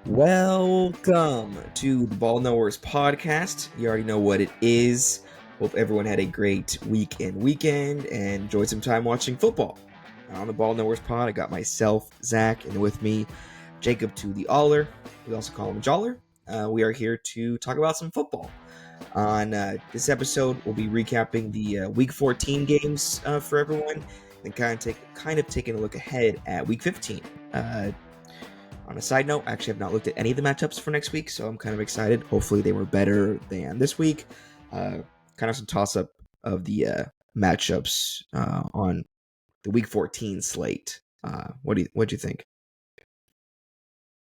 Welcome to the Ball Knowers podcast. You already know what it is. Hope everyone had a great week and weekend and enjoyed some time watching football. On the Ball Knowers pod, I got myself, Zach, and with me, Jacob to the Aller. We also call him Joller. We are here to talk about some football. On this episode, we'll be recapping the Week 14 games for everyone, and kind of taking a look ahead at Week 15. On a side note, I actually have not looked at any of the matchups for next week, so I'm kind of excited. Hopefully they were better than this week. Kind of some toss-up of the matchups on the Week 14 slate. What'd you think?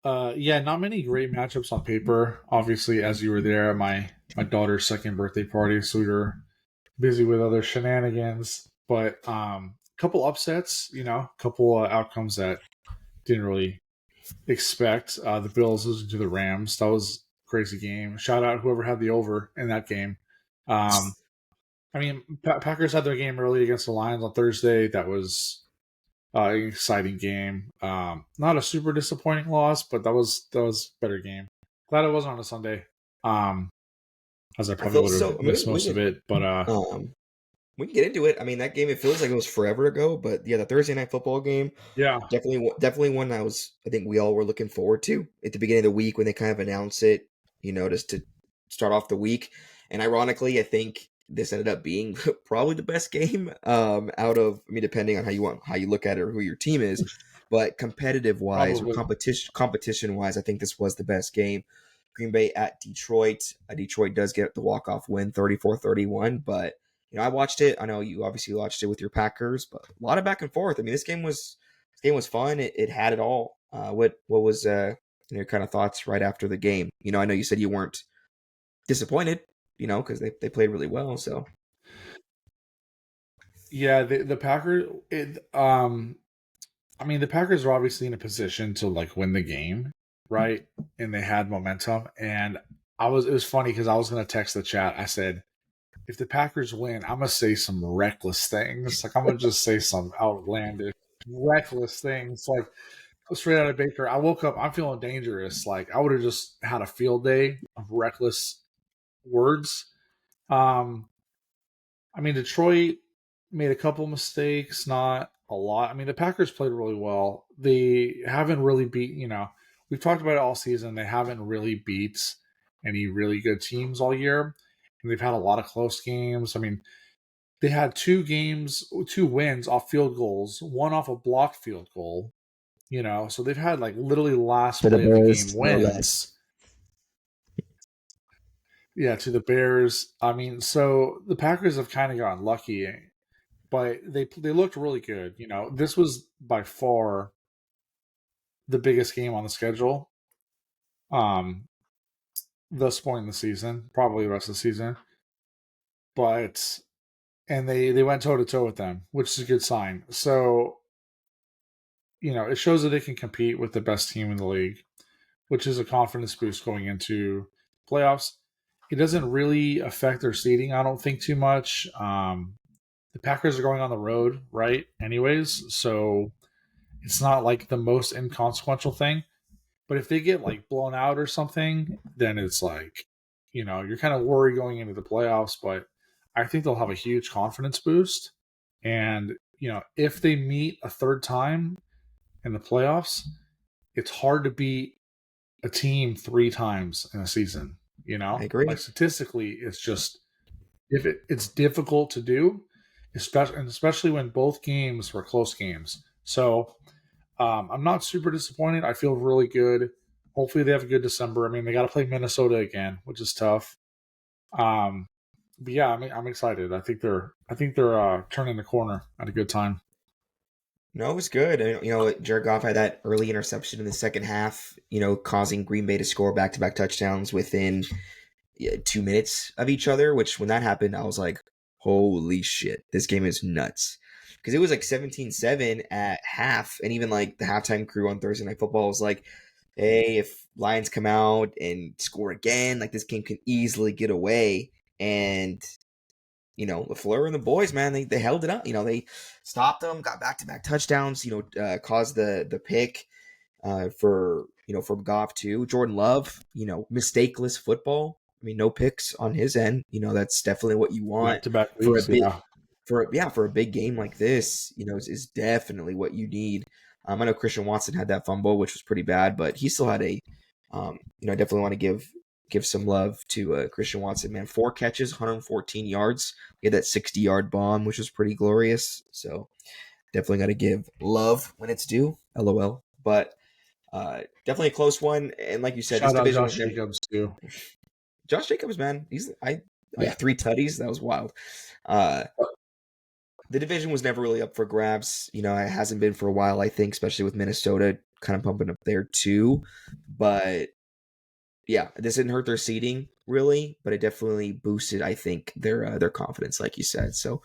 Yeah, not many great matchups on paper. Obviously, as you were there at my daughter's second birthday party, so we were busy with other shenanigans. But couple upsets, a couple outcomes that didn't really expect. The Bills losing to the Rams, that was a crazy game. Shout out whoever had the over in that game. Packers had their game early against the Lions on Thursday. That was an exciting game. Not a super disappointing loss, but that was a better game. Glad it wasn't on a Sunday. As I probably would have missed most of it. But we can get into it. I mean, that game, it feels like it was forever ago, but yeah, the Thursday night football game, yeah, definitely one I think we all were looking forward to at the beginning of the week when they kind of announced it, just to start off the week. And ironically, I think this ended up being probably the best game out of, depending on how you look at it or who your team is, but competitive wise or competition wise, I think this was the best game. Green Bay at Detroit. Detroit does get the walk-off win 34-31, but I watched it. I know you obviously watched it with your Packers, but a lot of back and forth. I mean, this game was fun. It had it all. What was your kind of thoughts right after the game? I know you said you weren't disappointed, because they played really well. So yeah, the Packers. The Packers are obviously in a position to win the game, right? And they had momentum. And it was funny because I was going to text the chat. I said, if the Packers win, I'm going to say some reckless things. I'm going to just say some outlandish, reckless things. Straight out of Baker, I woke up, I'm feeling dangerous. I would have just had a field day of reckless words. Detroit made a couple mistakes, not a lot. The Packers played really well. They haven't really beat, we've talked about it all season. They haven't really beat any really good teams all year. And they've had a lot of close games. They had two wins off field goals, one off a blocked field goal, so they've had literally last play of the game wins. Yeah, to the Bears. So the Packers have kind of gotten lucky, but they looked really good. This was by far the biggest game on the schedule. Thus far in the season, probably the rest of the season. And they went toe to toe with them, which is a good sign. So, it shows that they can compete with the best team in the league, which is a confidence boost going into playoffs. It doesn't really affect their seeding, I don't think, too much. The Packers are going on the road, right? Anyways, so it's not the most inconsequential thing. But if they get blown out or something, then it's you're kind of worried going into the playoffs. But I think they'll have a huge confidence boost. And, if they meet a third time in the playoffs, it's hard to beat a team 3 times in a season. I agree. Statistically, it's just it's difficult to do, especially when both games were close games. So I'm not super disappointed. I feel really good. Hopefully they have a good December. They got to play Minnesota again, which is tough. But yeah, I'm excited. I think they're turning the corner at a good time. No, it was good. Jared Goff had that early interception in the second half, causing Green Bay to score back-to-back touchdowns within 2 minutes of each other, which when that happened, I was like, holy shit, this game is nuts. Because it was 17-7 at half, and even the halftime crew on Thursday Night Football was like, hey, if Lions come out and score again, this game can easily get away. And LaFleur and the boys, man, they held it up. They stopped them, got back-to-back touchdowns, caused the pick for from Goff too. Jordan Love, mistakeless football. I mean, no picks on his end. That's definitely what you want Back-to-back for a weeks, big yeah. for a big game like this. Is definitely what you need. I know Christian Watson had that fumble, which was pretty bad, but he still had I definitely want to give some love to Christian Watson. Man, 4 catches, 114 yards. He had that 60-yard bomb, which was pretty glorious. So definitely got to give love when it's due. LOL. But definitely a close one. And like you said, this Shout out division Josh was never. Jacobs too. Josh Jacobs, man, Yeah. 3 tutties. That was wild. The division was never really up for grabs. It hasn't been for a while, I think, especially with Minnesota kind of pumping up there too. But yeah, this didn't hurt their seeding really, but it definitely boosted, I think, their confidence, like you said. So,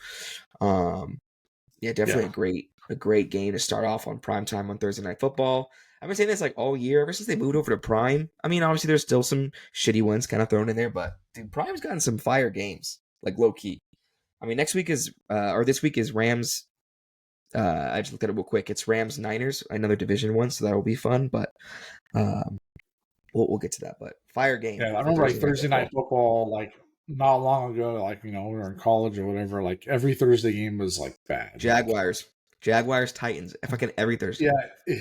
yeah, definitely a great game to start off on primetime on Thursday Night Football. I've been saying this like all year, ever since they moved over to Prime. I mean, obviously there's still some shitty ones kind of thrown in there, but dude, Prime's gotten some fire games, like low key. I mean, next week is or this week is Rams. I just looked at it real quick. It's Rams Niners, another division one, so that'll be fun. But um, we'll get to that. But fire game Yeah, I for remember like Thursday Night Thursday Football. night football, like not long ago, like we were in college or whatever. Like every Thursday game was like bad. Like Jaguars, Titans. Fucking every Thursday. yeah,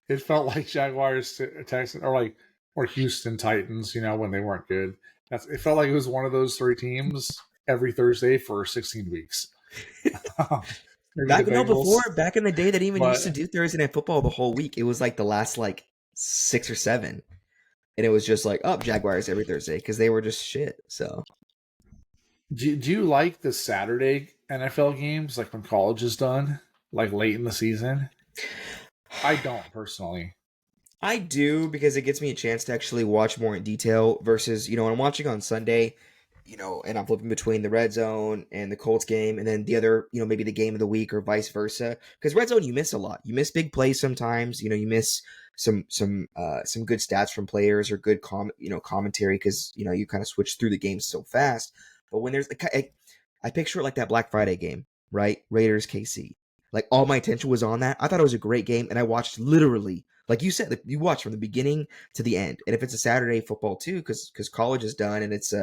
it felt like Jaguars, Texans, or Houston Titans. When they weren't good. It felt like it was one of those 3 teams every Thursday for 16 weeks. Maybe the Bengals, Back in the day, that even but used to do Thursday Night Football the whole week. It was like the last like 6 or 7, and it was just like Jaguars every Thursday because they were just shit. So do you like the Saturday NFL games, like when college is done, like late in the season? I don't personally. I do, because it gets me a chance to actually watch more in detail versus, when I'm watching on Sunday, and I'm flipping between the red zone and the Colts game and then the other, maybe the game of the week or vice versa. Because red zone, you miss a lot. You miss big plays sometimes. You miss some good stats from players or good commentary because you kind of switch through the game so fast. But when there's I picture it like that Black Friday game, right? Raiders KC. Like all my attention was on that. I thought it was a great game, and I watched literally, like you said, you watch from the beginning to the end. And if it's a Saturday football too, because college is done and it's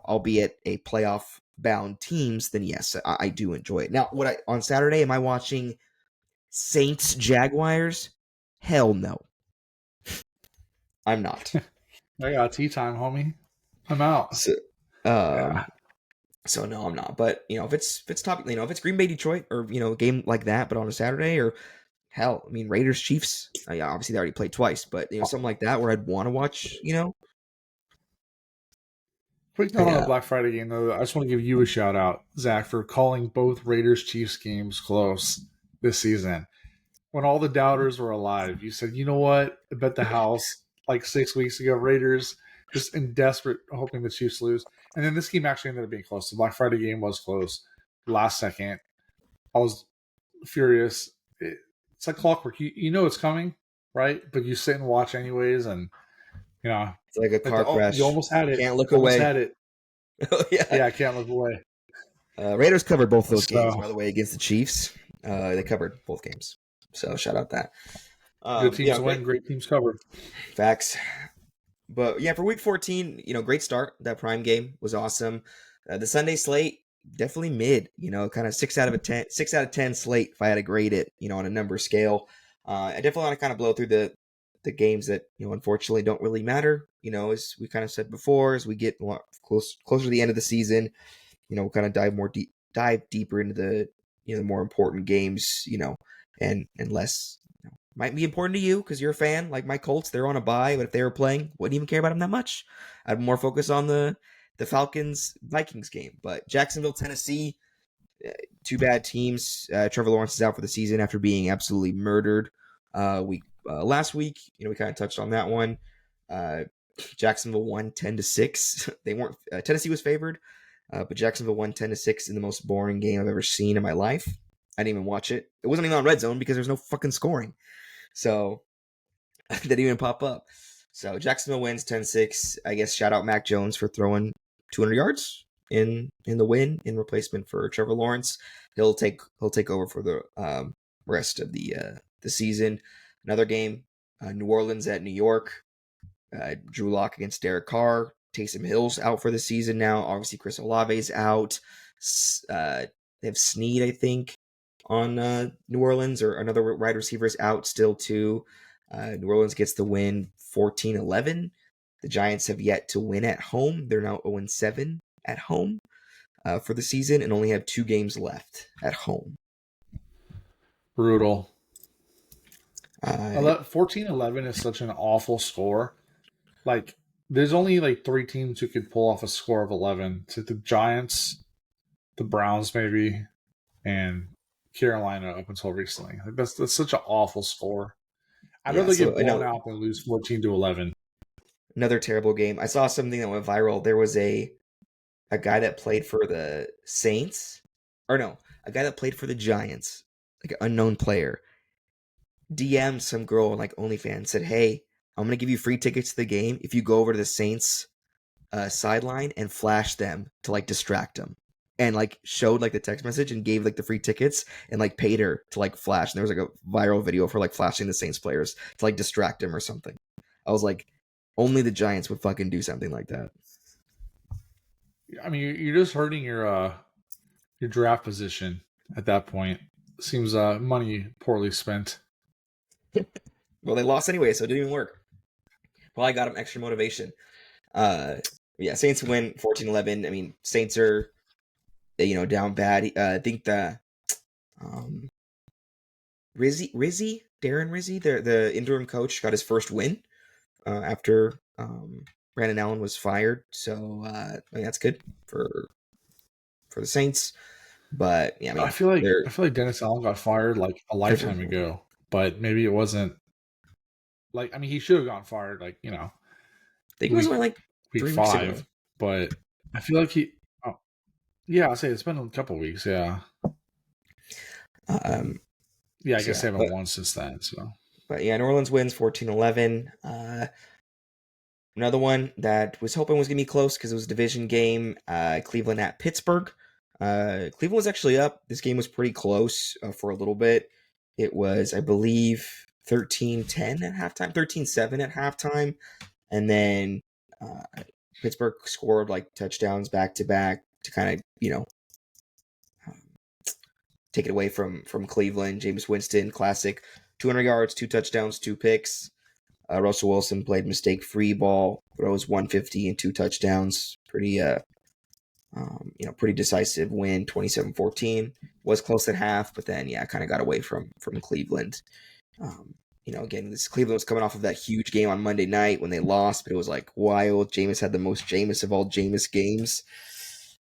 albeit a playoff bound teams, then yes, I do enjoy it. Now, on Saturday, am I watching Saints Jaguars? Hell no, I'm not. I got tea time, homie. I'm out. So, um, Yeah. so no, I'm not. But if it's top, if it's Green Bay Detroit or a game like that, but on a Saturday, or hell, I mean Raiders Chiefs. Yeah, obviously they already played twice, but something like that where I'd want to watch. Quick note on the Black Friday game, though. I just want to give you a shout out, Zach, for calling both Raiders Chiefs games close this season. When all the doubters were alive, you said, you know what? I bet the house like 6 weeks ago, Raiders just in desperate hoping the Chiefs lose. And then this game actually ended up being close. The Black Friday game was close last second. I was furious. It's like clockwork. You know it's coming, right? But you sit and watch anyways, and It's like a car you crash. almost had it. Can't look You almost away. had it. Yeah. Yeah, I can't look away. Raiders covered both those games, So by the way, against the Chiefs. They covered both games. So shout out that. good teams win, great teams covered. Facts. But yeah, for week 14, great start. That Prime game was awesome. The Sunday slate, definitely mid, kind of 6 out of 10 slate if I had to grade it, on a number scale. I definitely want to kind of blow through the games that, unfortunately don't really matter. As we kind of said before, as we get closer to the end of the season, we'll kind of dive deeper into the, the more important games, and less might be important to you because you're a fan. Like my Colts, they're on a bye, but if they were playing, wouldn't even care about them that much. I'd more focus on the Falcons Vikings game. But Jacksonville, Tennessee, two bad teams. Trevor Lawrence is out for the season after being absolutely murdered last week. We kind of touched on that one. Jacksonville won 10-6. They weren't. Tennessee was favored, but Jacksonville won 10-6 in the most boring game I've ever seen in my life. I didn't even watch it. It wasn't even on Red Zone because there's no fucking scoring. So that didn't even pop up. So Jacksonville wins 10-6. I guess shout out Mac Jones for throwing 200 yards in the win in replacement for Trevor Lawrence. He'll take over for the rest of the season. Another game New Orleans at New York. Drew Lock against Derek Carr. Taysom Hill's out for the season now. Obviously, Chris Olave's out. They have Snead, I think, on New Orleans, or another wide receiver is out still too. New Orleans gets the win 14-11. The Giants have yet to win at home. They're now 0-7 at home for the season and only have 2 games left at home. Brutal. 14-11 is such an awful score. Like, there's only like 3 teams who could pull off a score of 11. It's the Giants, the Browns maybe, and Carolina up until recently. Like, that's such an awful score. I'd rather get blown out than lose 14-11. Another terrible game. I saw something that went viral. There was a guy that played for the Saints, or no, a guy that played for the Giants, like an unknown player, DM'd some girl on like OnlyFans, said, "Hey, I'm gonna give you free tickets to the game if you go over to the Saints sideline and flash them to like distract them." And like showed like the text message and gave like the free tickets and like paid her to like flash. And there was like a viral video for like flashing the Saints players to like distract them or something. I was like, only the Giants would fucking do something like that. I mean, you're just hurting your draft position at that point. Seems money poorly spent. Well, they lost anyway, so it didn't even work. Well, I got them extra motivation. Yeah, Saints win 14-11. I mean, Saints are, down bad. I think the Darren Rizzi, the interim coach, got his first win after Brandon Allen was fired. So I mean, that's good for the Saints. But yeah, I mean, I feel like Dennis Allen got fired like a lifetime ago, but maybe it wasn't. Like, I mean, he should have gotten fired. Like, I think it was only like week 3 5, weeks ago. But I feel like he. Oh, yeah, I'll say it's been a couple weeks. Yeah. Yeah, I guess they haven't won since then. So, but yeah, New Orleans wins 14-11. Another one that was hoping was gonna be close because it was a division game. Cleveland at Pittsburgh. Cleveland was actually up. This game was pretty close for a little bit. It was, I believe, 13-10 at halftime, 13-7 at halftime, and then Pittsburgh scored like touchdowns back to back to kind of take it away from Cleveland. Jameis Winston, classic, 200 yards, 2 touchdowns, 2 picks. Russell Wilson played mistake-free ball, throws 150 and 2 touchdowns. Pretty pretty decisive win, 27-14. Was close at half, but then kind of got away from Cleveland. Again, this Cleveland was coming off of that huge game on Monday night when they lost, but it was like wild. Jameis had the most Jameis of all Jameis games.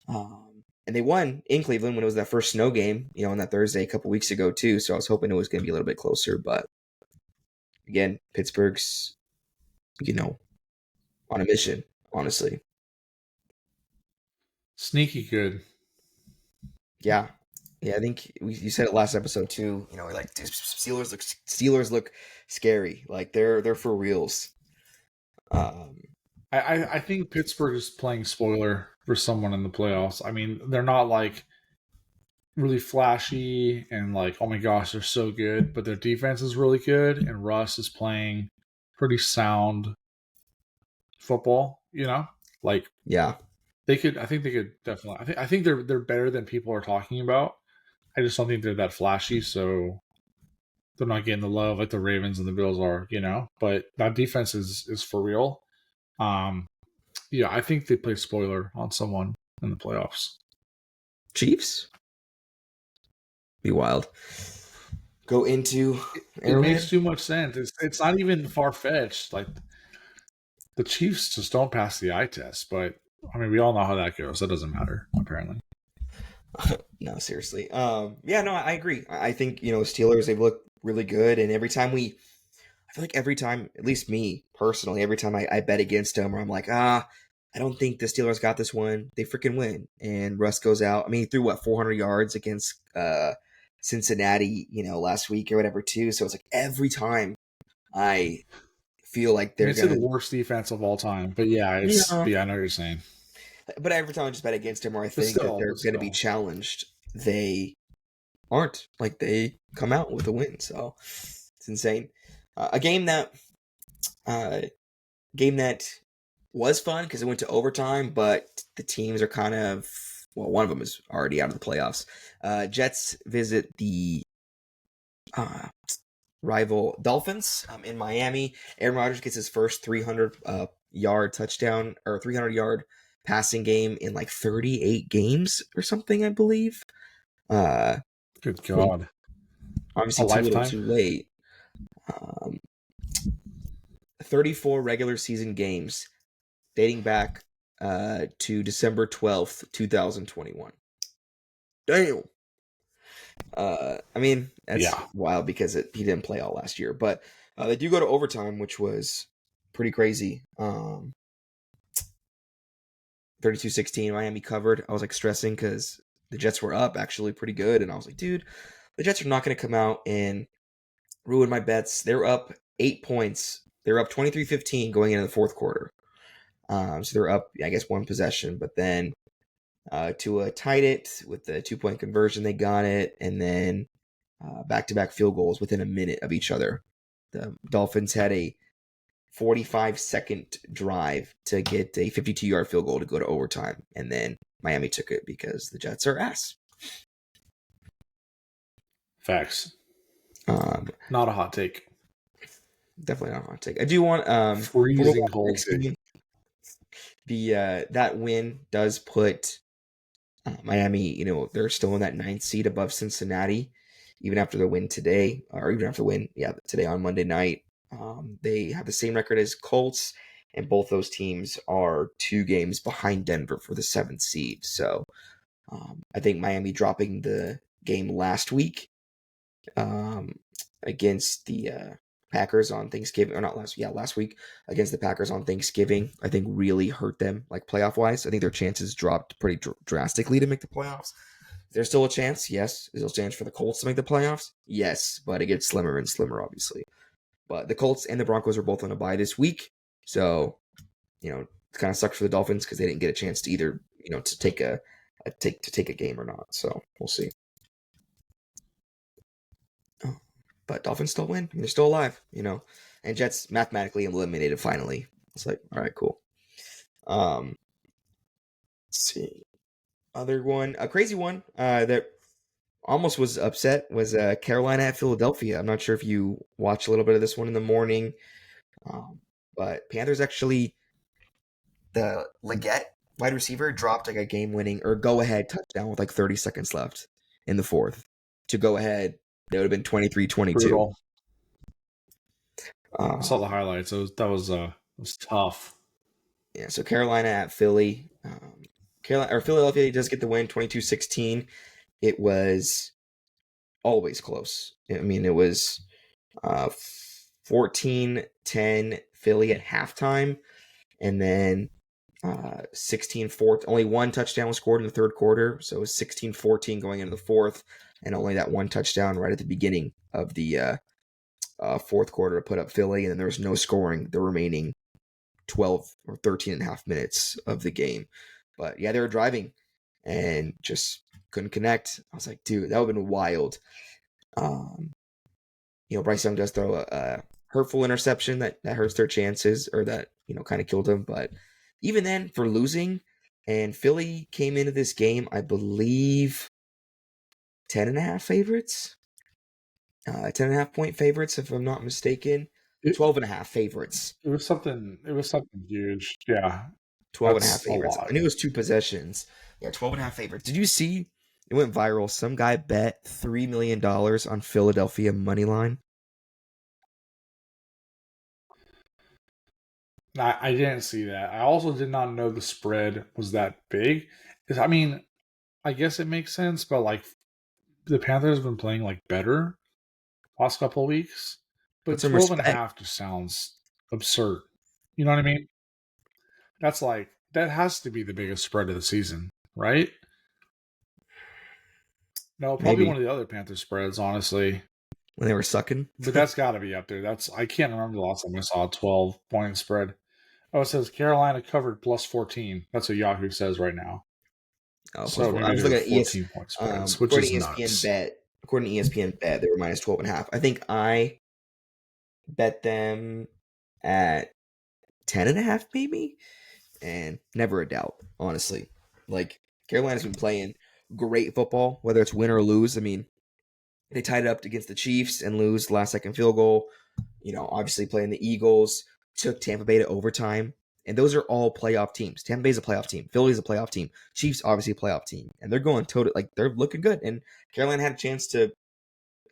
And they won in Cleveland when it was that first snow game, on that Thursday a couple weeks ago too. So I was hoping it was going to be a little bit closer, but again, Pittsburgh's, on a mission, honestly. Sneaky good. Yeah. Yeah, I think you said it last episode too. Like Steelers look scary. Like they're for reals. I think Pittsburgh is playing spoiler for someone in the playoffs. I mean, they're not like really flashy and like, oh my gosh, they're so good, but their defense is really good, and Russ is playing pretty sound football. Like yeah, I think they could definitely. I think they're better than people are talking about. I just don't think they're that flashy, so they're not getting the love like the Ravens and the Bills are. But that defense is for real. Yeah, I think they play spoiler on someone in the playoffs. Chiefs? Be wild. Go into it makes too much sense. It's not even far-fetched. Like, the Chiefs just don't pass the eye test, but I mean, we all know how that goes. That doesn't matter, apparently. No, seriously. I agree. I think, Steelers, they've looked really good, and I feel like every time, at least me personally, every time I bet against them, or I'm like, I don't think the Steelers got this one, they freaking win. And Russ goes out. I mean, he threw 400 yards against Cincinnati, last week or whatever too. So it's like every time I feel like they're the worst defense of all time. But yeah, I know what you're saying. But every time I just bet against them, or I think that they're going to be challenged, they aren't. Like, they come out with a win. So it's insane. A game that was fun because it went to overtime, but the teams are kind of, well, one of them is already out of the playoffs. Jets visit the rival Dolphins in Miami. Aaron Rodgers gets his first 300-yard touchdown or 300-yard passing game in like 38 games or something, I believe. Good God. Obviously, A too little, lifetime? too late. 34 regular season games dating back to December 12th, 2021. Damn. I mean, that's Yeah. wild because he didn't play all last year. But they do go to overtime, which was pretty crazy. 32-16, Miami covered. I was like stressing because the Jets were up actually pretty good. And I was like, dude, the Jets are not going to come out and ruin my bets. They're up 8 points. They're up 23-15 going into the fourth quarter. So they're up, I guess, one possession. But then Tua tied it with the 2-point conversion. They got it. And then back-to-back field goals within a minute of each other. The Dolphins had a 45-second drive to get a 52-yard field goal to go to overtime. And then Miami took it because the Jets are ass. Facts. Not a hot take. Definitely not a hot take. I do want freezing cold take. That win does put Miami, they're still in that 9th seed above Cincinnati, even after the win today, or even after the win, today on Monday night. They have the same record as Colts, and both those teams are 2 games behind Denver for the 7th seed. So I think Miami dropping the game last week against the Packers on Thanksgiving, or not last week against the Packers on Thanksgiving, I think really hurt them, like playoff wise. I think their chances dropped pretty drastically to make the playoffs. There's still a chance, yes. There's still a chance for the Colts to make the playoffs, yes, but it gets slimmer and slimmer, obviously. But the Colts and the Broncos are both on a bye this week, so it kind of sucks for the Dolphins because they didn't get a chance to either, to take a game or not. So we'll see. But Dolphins still win. I mean, they're still alive, and Jets mathematically eliminated finally. It's like, all right, cool. Let's see. Other one, a crazy one that almost was upset was Carolina at Philadelphia. I'm not sure if you watched a little bit of this one in the morning, but Panthers actually, the Leggett wide receiver dropped like a game-winning or go-ahead touchdown with like 30 seconds left in the fourth to go ahead. They would have been 23-22. Brutal. I saw the highlights. That was tough. Yeah, so Carolina at Philly. Philadelphia does get the win, 22-16. It was always close. I mean, it was 14-10 Philly at halftime, and then 16-14. Only one touchdown was scored in the third quarter, so it was 16-14 going into the fourth, and only that one touchdown right at the beginning of the fourth quarter to put up Philly, and then there was no scoring the remaining 12 or 13 and a half minutes of the game. But yeah, they were driving and just couldn't connect. I was like, dude, that would have been wild. Bryce Young does throw a hurtful interception that hurts their chances, or that, kind of killed them. But even then, for losing, and Philly came into this game, I believe, 10.5 favorites. 10.5 point favorites, if I'm not mistaken. 12.5 favorites. It was something huge. Yeah. 12.5 favorites. I knew it was 2 possessions. Yeah, 12.5 favorites. Did you see it went viral? Some guy bet $3 million on Philadelphia money line. I didn't see that. I also did not know the spread was that big. I mean, I guess it makes sense, but like the Panthers have been playing like better last couple of weeks. But 12.5 just sounds absurd. You know what I mean? That's like, that has to be the biggest spread of the season, right? No, probably one of the other Panthers spreads, honestly. When they were sucking. But that's got to be up there. I can't remember the last time I saw a 12-point spread. Oh, it says Carolina covered plus 14. That's what Yahoo says right now. Oh, so I was looking at 14-point spreads, which is nuts. According to ESPN Bet, they were minus 12.5. I think I bet them at 10.5 maybe, and never a doubt, honestly. Like, Carolina's been playing great football, whether it's win or lose. I mean, they tied it up against the Chiefs and lose last second field goal. Obviously playing the Eagles, took Tampa Bay to overtime. And those are all playoff teams. Tampa Bay's a playoff team. Philly's a playoff team. Chiefs obviously a playoff team. And they're going total, like, they're looking good. And Carolina had a chance to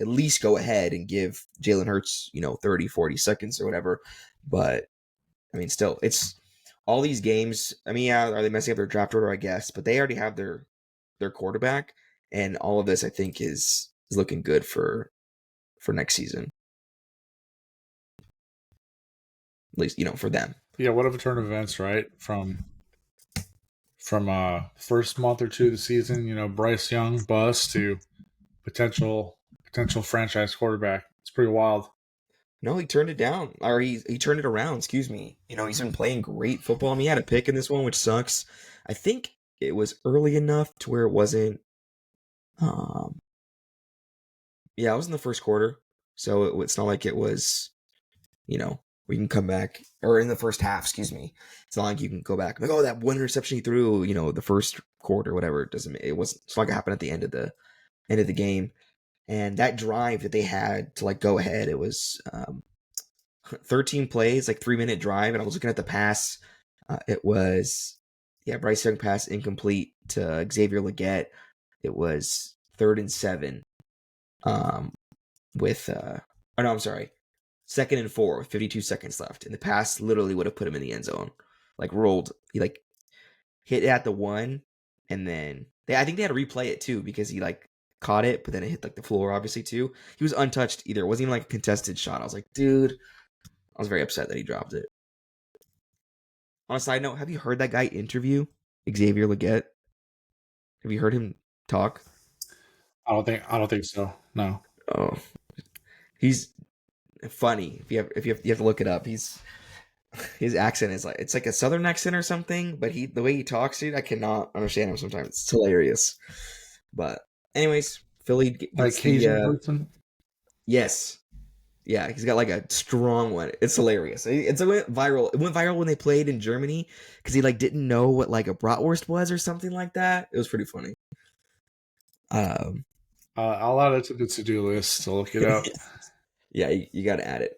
at least go ahead and give Jalen Hurts, 30, 40 seconds or whatever. But I mean, still, it's all these games. I mean, yeah, are they messing up their draft order? I guess, but they already have their quarterback, and all of this, I think, is looking good for next season. At least, for them. Yeah, what a turn of events, right? From first month or two of the season, Bryce Young bust to potential franchise quarterback. It's pretty wild. No, he turned it down, or he turned it around. Excuse me. He's been playing great football. I mean, he had a pick in this one, which sucks. I think it was early enough to where it wasn't. Um, yeah, it was in the first quarter, so it's not like it was. We can come back, or in the first half. Excuse me. It's not like you can go back like, oh, that one interception he threw. The first quarter, whatever. It doesn't. It wasn't. It's not gonna happen at the end of the game. And that drive that they had to like go ahead, it was 13 plays, like 3-minute drive. And I was looking at the pass. It was, Bryce Young pass incomplete to Xavier Legette. It was 3rd and 7 with, oh no, I'm sorry. 2nd and 4 with 52 seconds left. And the pass literally would have put him in the end zone. Like rolled, he like hit it at the 1. And then I think they had to replay it too because he like caught it, but then it hit like the floor obviously too. He was untouched either. It wasn't even like a contested shot. I was like, dude, I was very upset that he dropped it. On a side note, have you heard that guy interview Xavier Legette? Have you heard him talk? I don't think so. No. Oh, he's funny. If you have to look it up, his accent is like it's like a southern accent or something. But the way he talks, dude, I cannot understand him sometimes. It's hilarious. But anyways, Philly Like gets Cajun the person? yes. Yeah, he's got like a strong one. It's hilarious. It went viral. It went viral when they played in Germany because he like didn't know what like a bratwurst was or something like that. It was pretty funny. I'll add it to the to-do list to look it up. Yeah, you got to add it.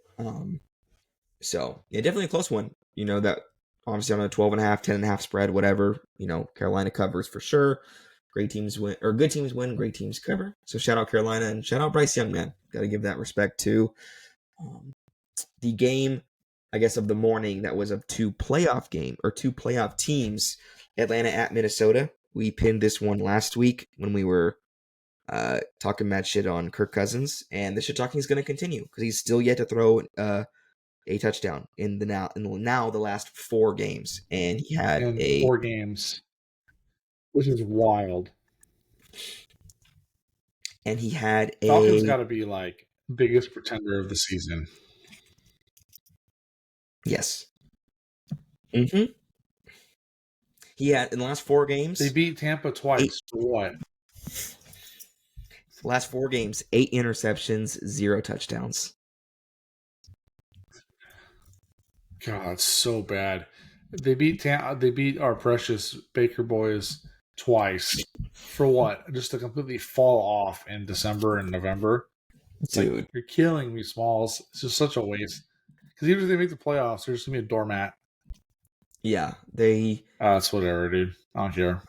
So yeah, definitely a close one. That obviously on a 12.5, 10.5 spread, whatever. Carolina covers for sure. Great teams win, or good teams win. Great teams cover. So shout out Carolina and shout out Bryce Young, man. Got to give that respect too. The game, I guess, of the morning that was of two playoff teams, Atlanta at Minnesota. We pinned this one last week when we were talking mad shit on Kirk Cousins, and the shit talking is going to continue because he's still yet to throw a touchdown in the last 4 games, and he had In 4 games, which is wild. and he had Falcons a got to be like biggest pretender of the season. yes. Mm-hmm. He had in the last 4 games. They beat Tampa twice. For what? Last 4 games, 8 interceptions, 0 touchdowns. God, so bad. They beat our precious Baker boys twice. For what? Just to completely fall off in December and November. It's Dude, like you're killing me, Smalls. It's just such a waste. Because even if they make the playoffs, they're just gonna be a doormat. yeah, they It's whatever, dude. I don't care.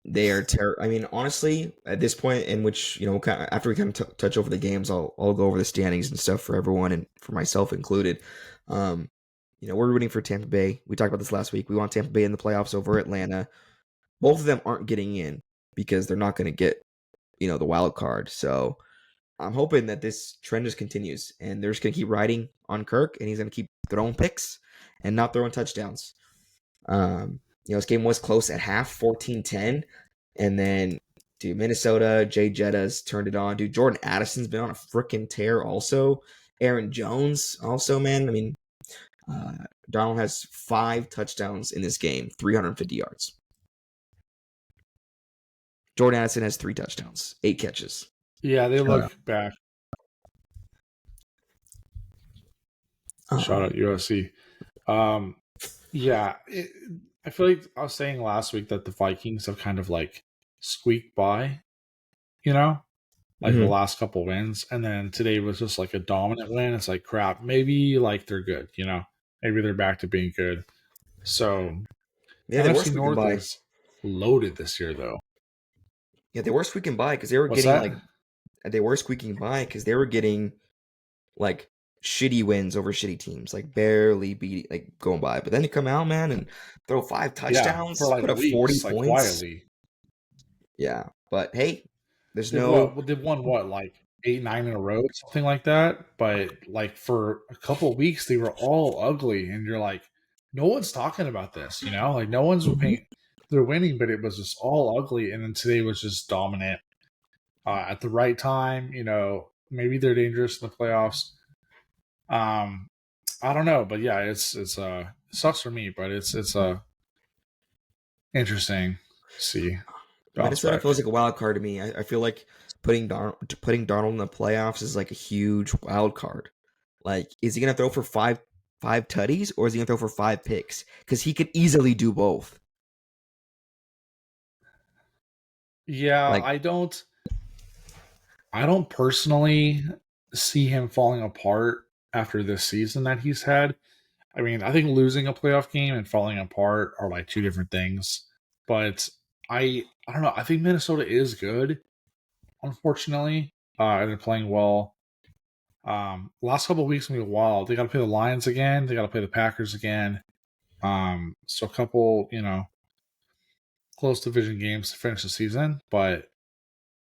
they are terrible. I mean, honestly, at this point, in which after we kind of touch over the games, I'll go over the standings and stuff for everyone and for myself included. We're rooting for Tampa Bay. We talked about this last week. We want Tampa Bay in the playoffs over Atlanta. Both of them aren't getting in because they're not going to get the wild card. So I'm hoping that this trend just continues and they're just going to keep riding on Kirk and he's going to keep throwing picks and not throwing touchdowns. This game was close at half, 14-10. And then, dude, Minnesota, Jay Jettas turned it on. Dude, Jordan Addison's been on a freaking tear also. Aaron Jones also, man. I mean, Donald has 5 touchdowns in this game, 350 yards. Jordan Addison has 3 touchdowns, 8 catches. Yeah, they look back. Shout out USC. Um, yeah, I feel like I was saying last week that the Vikings have kind of like squeaked by, you know, like the Mhm. last couple wins, and then today was just like a dominant win. It's like crap. Maybe like they're good, you know. Maybe they're back to being good. So Yeah, they were NFC squeaking North by. is loaded this year, though. Yeah, they were squeaking by because they were What's getting that? like they were squeaking by because they were getting like shitty wins over shitty teams, like barely beat like going by. But then they come out, man, and throw 5 Yeah, for touchdowns, like put up 40 weeks, like points. quietly. Yeah, but hey, there's They've no. what? They've won what, like 8, 9 in a row, something like that. But like for a couple of weeks, they were all ugly, and you're like, no one's talking about this, you know? Like no one's paying. They're winning, but it was just all ugly. And then today was just dominant at the right time. You know, maybe they're dangerous in the playoffs. Um, I don't know, but yeah, it sucks for me, but it's interesting to see bounce Minnesota back. feels like a wild card to me. I feel like putting Darnold in the playoffs is like a huge wild card. Like, is he gonna throw for five tutties or is he gonna throw for 5 picks? Because he could easily do both. Yeah, Like, I don't personally see him falling apart after this season that he's had. I mean, I think losing a playoff game and falling apart are like two different things. But I don't know. I think Minnesota is good, unfortunately. And they're playing well. Last couple of weeks gonna be wild. They got to play the Lions again. They got to play the Packers again. So a couple, close division games to finish the season. But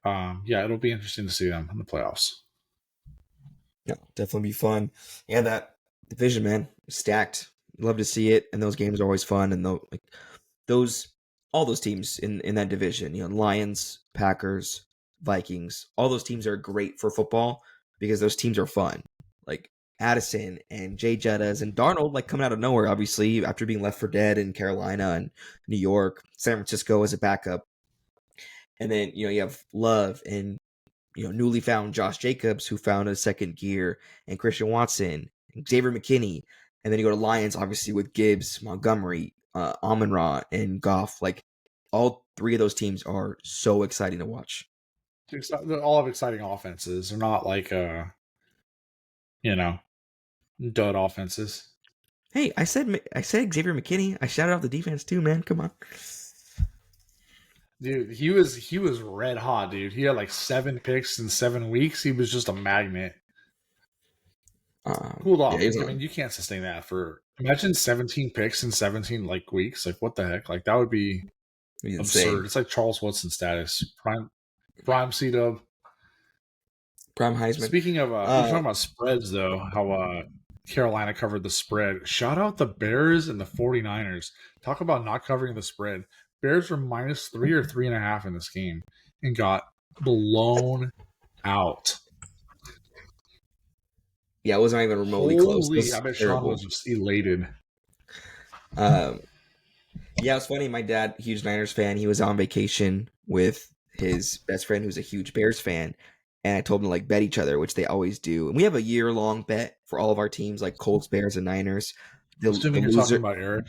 yeah, it'll be interesting to see them in the playoffs. yeah, definitely be fun. Yeah, that division, man, stacked. Love to see it, and those games are always fun. And like those, all those teams in that division, Lions, Packers, Vikings, all those teams are great for football because those teams are fun. Like Addison and Jay Jettas and Darnold, like coming out of nowhere, obviously after being left for dead in Carolina and New York, San Francisco as a backup, and then you have Love and newly found Josh Jacobs, who found a second gear, and Christian Watson, and Xavier McKinney. And then you go to Lions, obviously, with Gibbs, Montgomery, Amon-Ra, and Goff. Like, all three of those teams are so exciting to watch. They all have exciting offenses. They're not like you know, dud offenses. Hey, I said Xavier McKinney. I shouted out the defense too, man. Come on. Dude, he was red hot, dude. He had like 7 picks in 7 weeks. He was just a magnet. Cooled Yeah, off. he's I mean, on. you can't sustain that for imagine 17 picks in 17 like weeks. Like what the heck? Like that would be He's absurd. insane. It's like Charles Woodson status. Prime C Dub. Prime Heisman. Speaking of you're Uh, talking about spreads though, how Carolina covered the spread. Shout out the Bears and the 49ers. Talk about not covering the spread. Bears were -3 or 3.5 in this game and got blown out. yeah, it wasn't even remotely close. It Holy, I was bet Sean was terrible. just elated. Um, Yeah, it's funny. My dad, huge Niners fan, he was on vacation with his best friend who's a huge Bears fan. And I told him to like bet each other, which they always do. And we have a year-long bet for all of our teams, like Colts, Bears, and Niners. The Assuming you're talking loser, about Eric.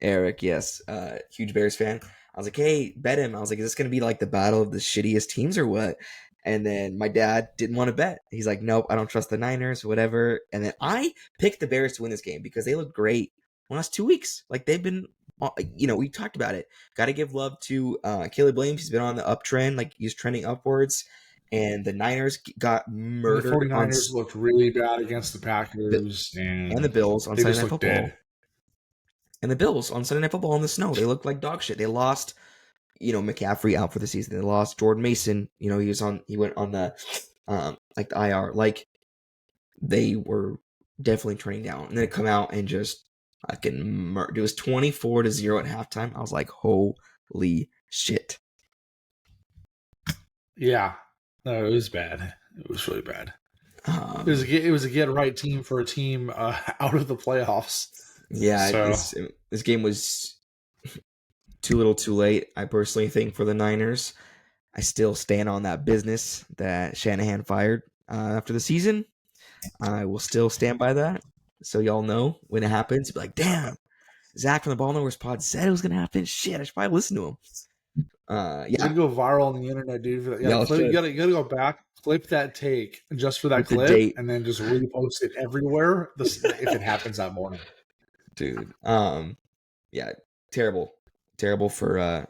Eric, yes, huge Bears fan. I was like, hey, bet him. I was like, is this gonna be like the battle of the shittiest teams or what? And then my dad didn't want to bet. He's like, nope, I don't trust the Niners, whatever. And then I picked the Bears to win this game because they look great the last 2 weeks. Like they've been, we talked about it. Got to give love to Caleb Williams. He's been on the uptrend, like he's trending upwards. And the Niners got And the murdered 49ers looked really bad against the Packers, and the and Bills on they Sunday just Night looked Football. dead. And the Bills on Sunday Night Football in the snow. They look like dog shit. They lost McCaffrey out for the season. They lost Jordan Mason. He went on the like the IR. Like they were definitely turning down. And then it come out and just fucking it was 24-0 at halftime. I was like, holy shit. Yeah, no, it was bad. It was really bad. Um, It was a get right team for a team out of the playoffs. yeah, So this game was too little, too late. I personally think for the Niners. I still stand on that business that Shanahan fired after the season. I will still stand by that. So y'all know when it happens, be like, damn, Zach from the Ball Knowers Pod said it was gonna happen. Shit, I should probably listen to him. It's Yeah, gonna go viral on the internet, dude. Yeah, y'all you should gotta go back, clip that take just for that with the clip, date, and then just repost it everywhere. If it happens that morning, dude. Yeah, terrible, terrible for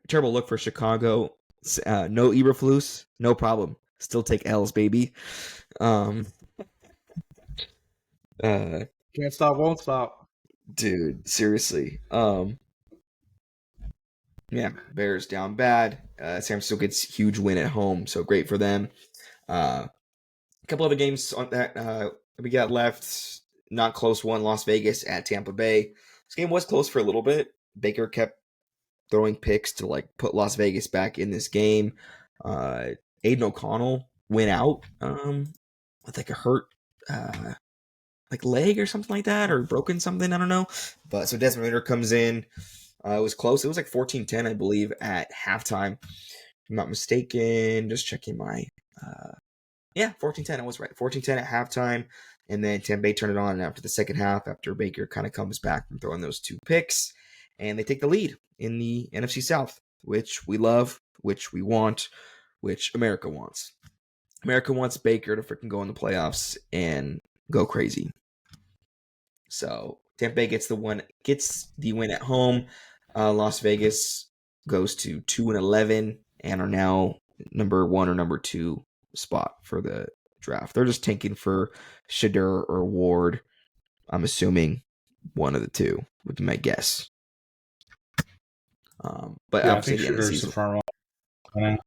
terrible look for Chicago. No Eberflus, no problem. Still take L's, baby. Um, uh, can't stop, won't stop. dude, seriously. Yeah, Bears down bad. San Francisco gets huge win at home, so great for them. A couple other games on that we got left. Not close one. Las Vegas at Tampa Bay. This game was close for a little bit. Baker kept throwing picks to like put Las Vegas back in this game. Aiden O'Connell went out with like a hurt like leg or something like that, or broken something. I don't know. But so Desmond Ritter comes in. It was close. It was like 14-10, I believe, at halftime. If I'm not mistaken. Just checking my. Yeah, 14-10. I was right. 14-10 at halftime. And then Tampa Bay turned it on after the second half, after Baker kind of comes back from throwing those two picks. And they take the lead in the NFC South, which we love, which we want, which America wants. America wants Baker to freaking go in the playoffs and go crazy. So Tampa Bay gets the win at home. Las Vegas goes to 2-11 and are now number 1 or number 2 spot for the draft. They're just tanking for Shadur or Ward. I'm assuming one of the two would be my guess. But Yeah, I obviously think the end of the Shooter's the season. front runner.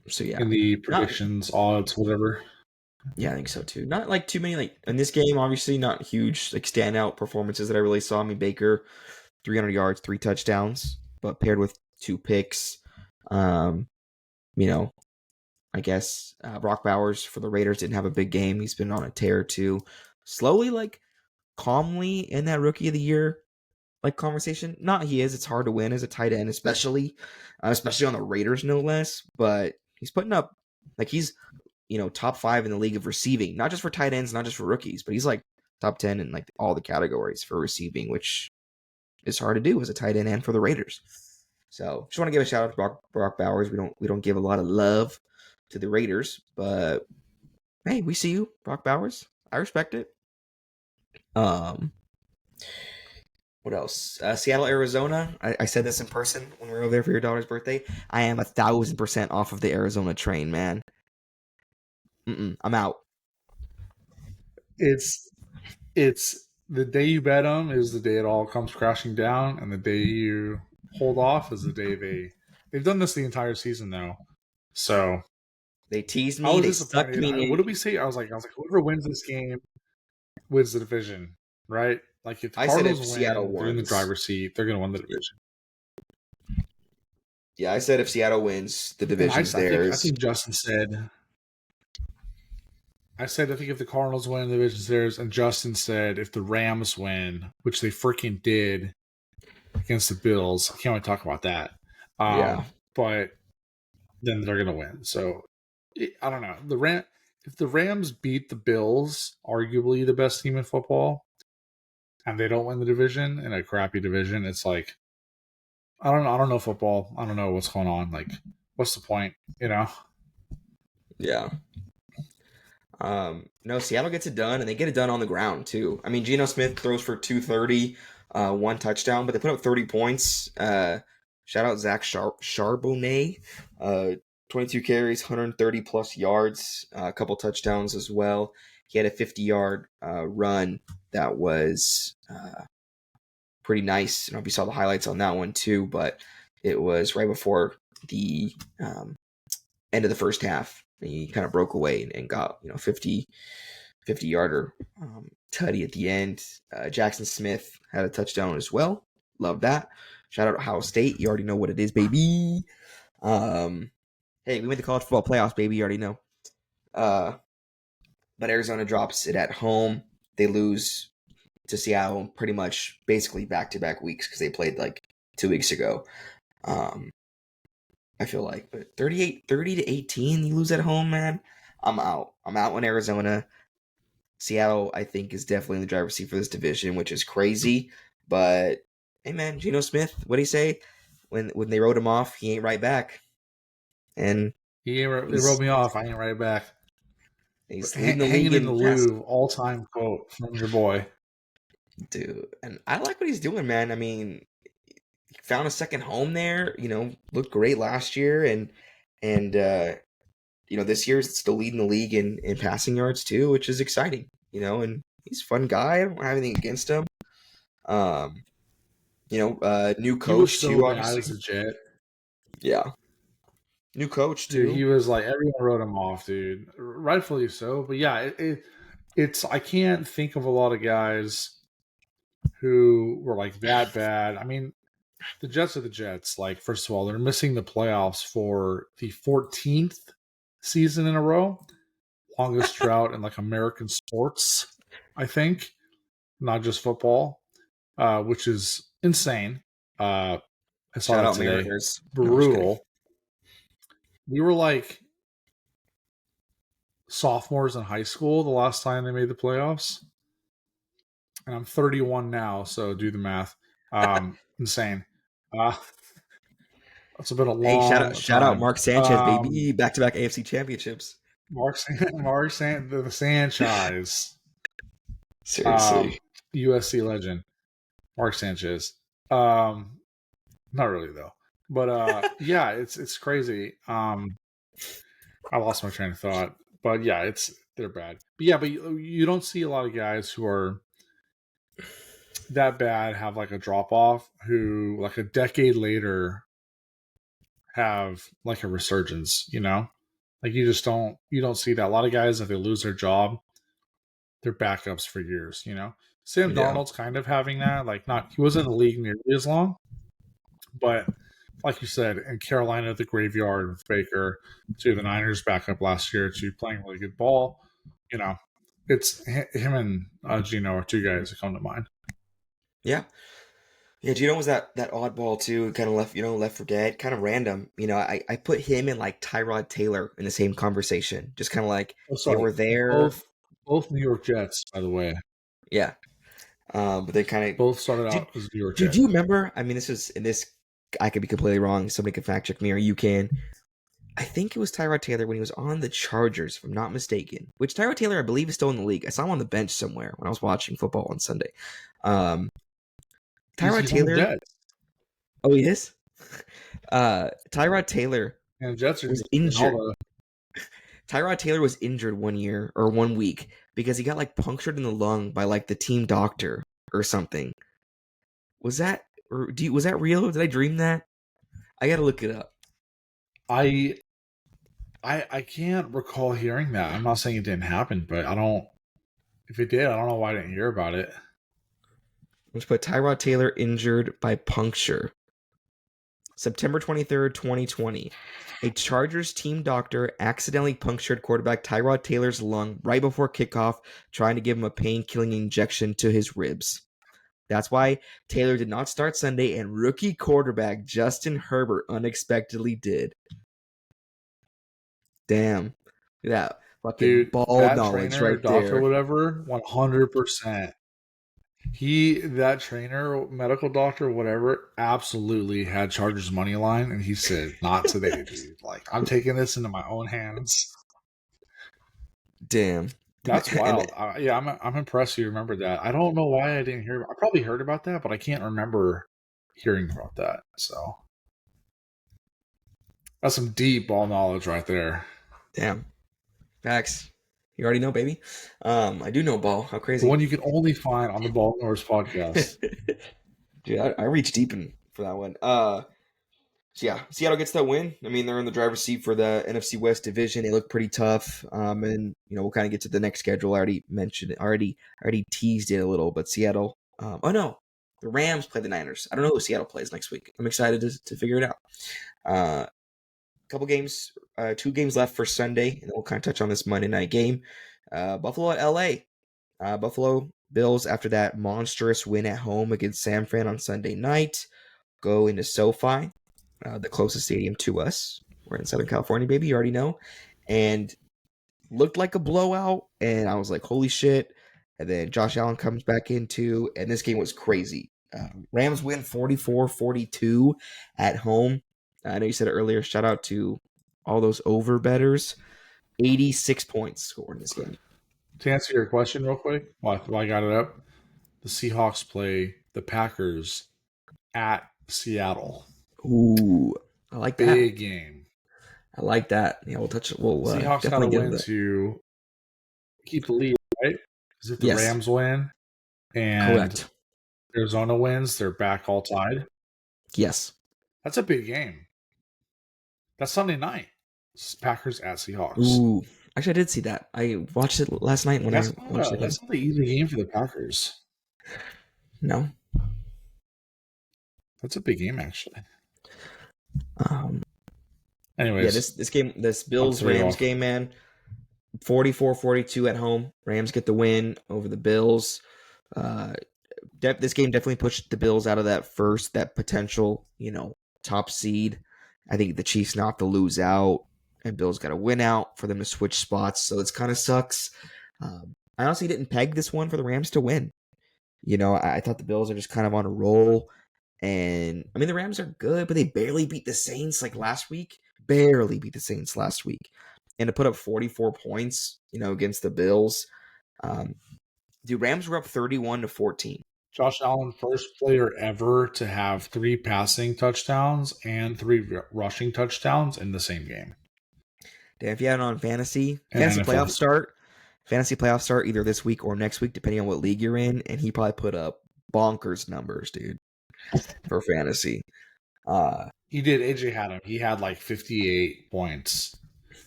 So yeah, In the not, predictions, odds, whatever. yeah, I think so too. Not like too many like in this game. Obviously, not huge like standout performances that I really saw. I mean, Baker, 300 yards, 3 touchdowns, but paired with 2 picks. You know, I guess Brock Bowers for the Raiders didn't have a big game. He's been on a tear too. Slowly, like calmly in that Rookie of the Year like conversation. Not he is. It's hard to win as a tight end, especially on the Raiders, no less. But he's putting up like he's top 5 in the league of receiving, not just for tight ends, not just for rookies, but he's like top 10 in like all the categories for receiving, which is hard to do as a tight end and for the Raiders. So just want to give a shout out to Brock Bowers. We don't give a lot of love to the Raiders, but hey, we see you, Brock Bowers. I respect it. What else? Seattle, Arizona. I said this in person when we were over there for your daughter's birthday. I am 1,000% off of the Arizona train, man. I'm out. It's the day you bet them is the day it all comes crashing down, and the day you hold off is the day they've done this the entire season though. So They teased I me. was They stuck disappointed. me What in. did we say? I was like, whoever wins this game wins the division, right? Like if the I said Cardinals if Seattle win, they're in the wins. driver's seat. They're going to win the division. Yeah, I said if Seattle wins, the And division's I theirs. think Justin said. I said I think if the Cardinals win, the division's theirs, and Justin said if the Rams win, which they freaking did against the Bills. I can't wait to talk about that. Yeah. But then they're gonna win. So I don't know. If the Rams beat the Bills, arguably the best team in football, and they don't win the division in a crappy division, it's like I don't know football. I don't know what's going on. Like, what's the point? You know? Yeah. No, Seattle gets it done, and they get it done on the ground too. I mean, Geno Smith throws for 230, 1 touchdown, but they put up 30 points. Shout out Zach Charbonnet, 22 carries, 130 plus yards, a couple touchdowns as well. He had a 50-yard run that was pretty nice. I don't know if you saw the highlights on that one too, but it was right before the end of the first half. He kind of broke away and got 50-yarder tutty at the end. Jackson Smith had a touchdown as well. Love that. Shout out to Ohio State. You already know what it is, baby. Hey, we made the college football playoffs, baby. You already know. But Arizona drops it at home. They lose to Seattle pretty much basically back-to-back weeks because they played like 2 weeks ago. I feel like, but 30 to 18, you lose at home, man. I'm out. I'm out in Arizona. Seattle, I think, is definitely in the driver's seat for this division, which is crazy. But hey, man, Geno Smith, what do you say? When they wrote him off, he ain't right back, and They wrote he's me off. I ain't right back. he's leading the league Hanging in the in passing. Louvre, all time quote from your boy. Dude, and I like what he's doing, man. I mean, he found a second home there. Looked great last year, and this year's still leading the league in passing yards too, which is exciting. And he's a fun guy. I don't have anything against him. Um, new He was coach so too, bad obviously. as a Jet. Yeah, new coach Dude, too. he was like everyone wrote him off, dude. Rightfully so. But yeah, it's I can't think of a lot of guys who were like that bad. I mean, the Jets are the Jets. Like, first of all, they're missing the playoffs for the 14th season in a row. Longest drought in like American sports, I think, not just football, which is insane. I saw Shout that out today. Mariners. No, I'm just kidding. Brutal. We were like sophomores in high school the last time they made the playoffs, and I'm 31 now, so do the math. Insane. Uh, it's been a Hey, shout out long shout out time. Mark Sanchez, baby, back to back AFC championships. The Sanchez, Seriously. USC legend, Mark Sanchez. Um, Not really though, but yeah, it's crazy. I lost my train of thought, but yeah, they're bad. But yeah, but you don't see a lot of guys who are that bad have like a drop off who like a decade later have like a resurgence. Like you don't see that. A lot of guys, if they lose their job, they're backups for years. Sam Yeah. Darnold's kind of having that. Like, not he wasn't in the league nearly as long, but like you said, in Carolina, the graveyard with Baker, to the Niners backup last year, to playing really good ball. You know, it's him and Gino are two guys that come to mind. Yeah. Yeah, Gino was that oddball too, kind of left for dead, kind of random. I put him and like Tyrod Taylor in the same conversation. Just kind of like Oh, they sorry, were there. both New York Jets, by the way. Yeah. But they kind of Both started did, out as New York did Jets. you remember? I mean, this is in this I could be completely wrong. Somebody can fact check me or you can. I think it was Tyrod Taylor when he was on the Chargers, if I'm not mistaken. Which Tyrod Taylor, I believe, is still in the league. I saw him on the bench somewhere when I was watching football on Sunday. Um, Tyrod He's on the Taylor. Jets, Oh, he is. Tyrod Taylor and the Jets are was in all injured. the. Tyrod Taylor was injured 1 year or 1 week because he got like punctured in the lung by like the team doctor or something. Was that was that real? Did I dream that? I gotta look it up. I I can't recall hearing that. I'm not saying it didn't happen, but I don't. If it did, I don't know why I didn't hear about it. Let's put Tyrod Taylor injured by puncture. September 23rd, 2020. A Chargers team doctor accidentally punctured quarterback Tyrod Taylor's lung right before kickoff, trying to give him a pain-killing injection to his ribs. That's why Taylor did not start Sunday, and rookie quarterback Justin Herbert unexpectedly did. Damn. Look at that fucking Dude, ball that knowledge trainer, right doctor, there. whatever, 100%. That trainer, medical doctor, whatever, absolutely had Chargers money line, and he said, "Not today, dude. Like, I'm taking this into my own hands." Damn. That's And wild. Yeah, I'm impressed you remember that. I don't know why I didn't hear. I probably heard about that, but I can't remember hearing about that. So that's some deep ball knowledge right there. damn. Facts. You already know, baby. I do know ball. How The crazy. one you can only find on the Ball Norris podcast. Dude, I reached deep in for that one. So yeah, Seattle gets that win. I mean, they're in the driver's seat for the NFC West division. They look pretty tough. And we'll kind of get to the next schedule. I already mentioned it. Already teased it a little. But Seattle. Oh no, the Rams play the Niners. I don't know who Seattle plays next week. I'm excited to figure it out. Couple games, 2 games left for Sunday, and then we'll kind of touch on this Monday night game. Buffalo at LA. Buffalo Bills, after that monstrous win at home against San Fran on Sunday night, go into SoFi, the closest stadium to us. We're in Southern California, baby. You already know. And looked like a blowout, and I was like, holy shit. And then Josh Allen comes back into, and this game was crazy. Rams win 44-42 at home. I know you said it earlier. Shout out to all those over betters. 86 points scored in this game. To answer your question real quick, while I got it up, the Seahawks play the Packers at Seattle. Ooh, I like that. Big game. I like that. Yeah, we'll touch it. We'll Seahawks got to definitely win to keep the lead, right? Because if the Rams win and correct. Arizona wins, they're back all tied. Yes. That's a big game. That's Sunday night. Packers at Seahawks. Ooh, actually, I did see that. I watched it last night when I watched it. That's not the easy game for the Packers. No. That's a big game, actually. Anyways. Yeah, this Bills-Rams game, man, 44-42 at home. Rams get the win over the Bills. This game definitely pushed the Bills out of that potential, top seed. I think the Chiefs now have to lose out, and Bills got to win out for them to switch spots. So it's kind of sucks. I honestly didn't peg this one for the Rams to win. I thought the Bills are just kind of on a roll. And, I mean, the Rams are good, but they barely beat the Saints last week. Barely beat the Saints last week. And to put up 44 points, against the Bills. The Rams were up 31-14. Josh Allen, first player ever to have 3 passing touchdowns and 3 rushing touchdowns in the same game. Damn, if you had it on fantasy playoff start either this week or next week, depending on what league you're in, and he probably put up bonkers numbers, dude, for fantasy. He did. AJ had him. He had 58 points.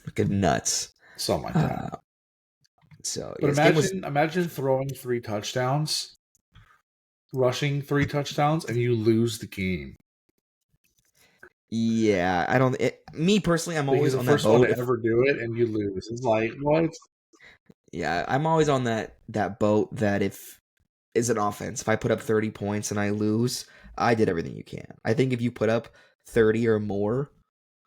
Fucking nuts. Something like that. But imagine throwing 3 touchdowns, rushing 3 touchdowns, and you lose the game. Yeah, I don't. Me personally, I'm always on that boat. The first one to ever do it, and you lose. It's like, what? Yeah, I'm always on that boat that if is an offense. If I put up 30 points and I lose, I did everything you can. I think if you put up 30 or more,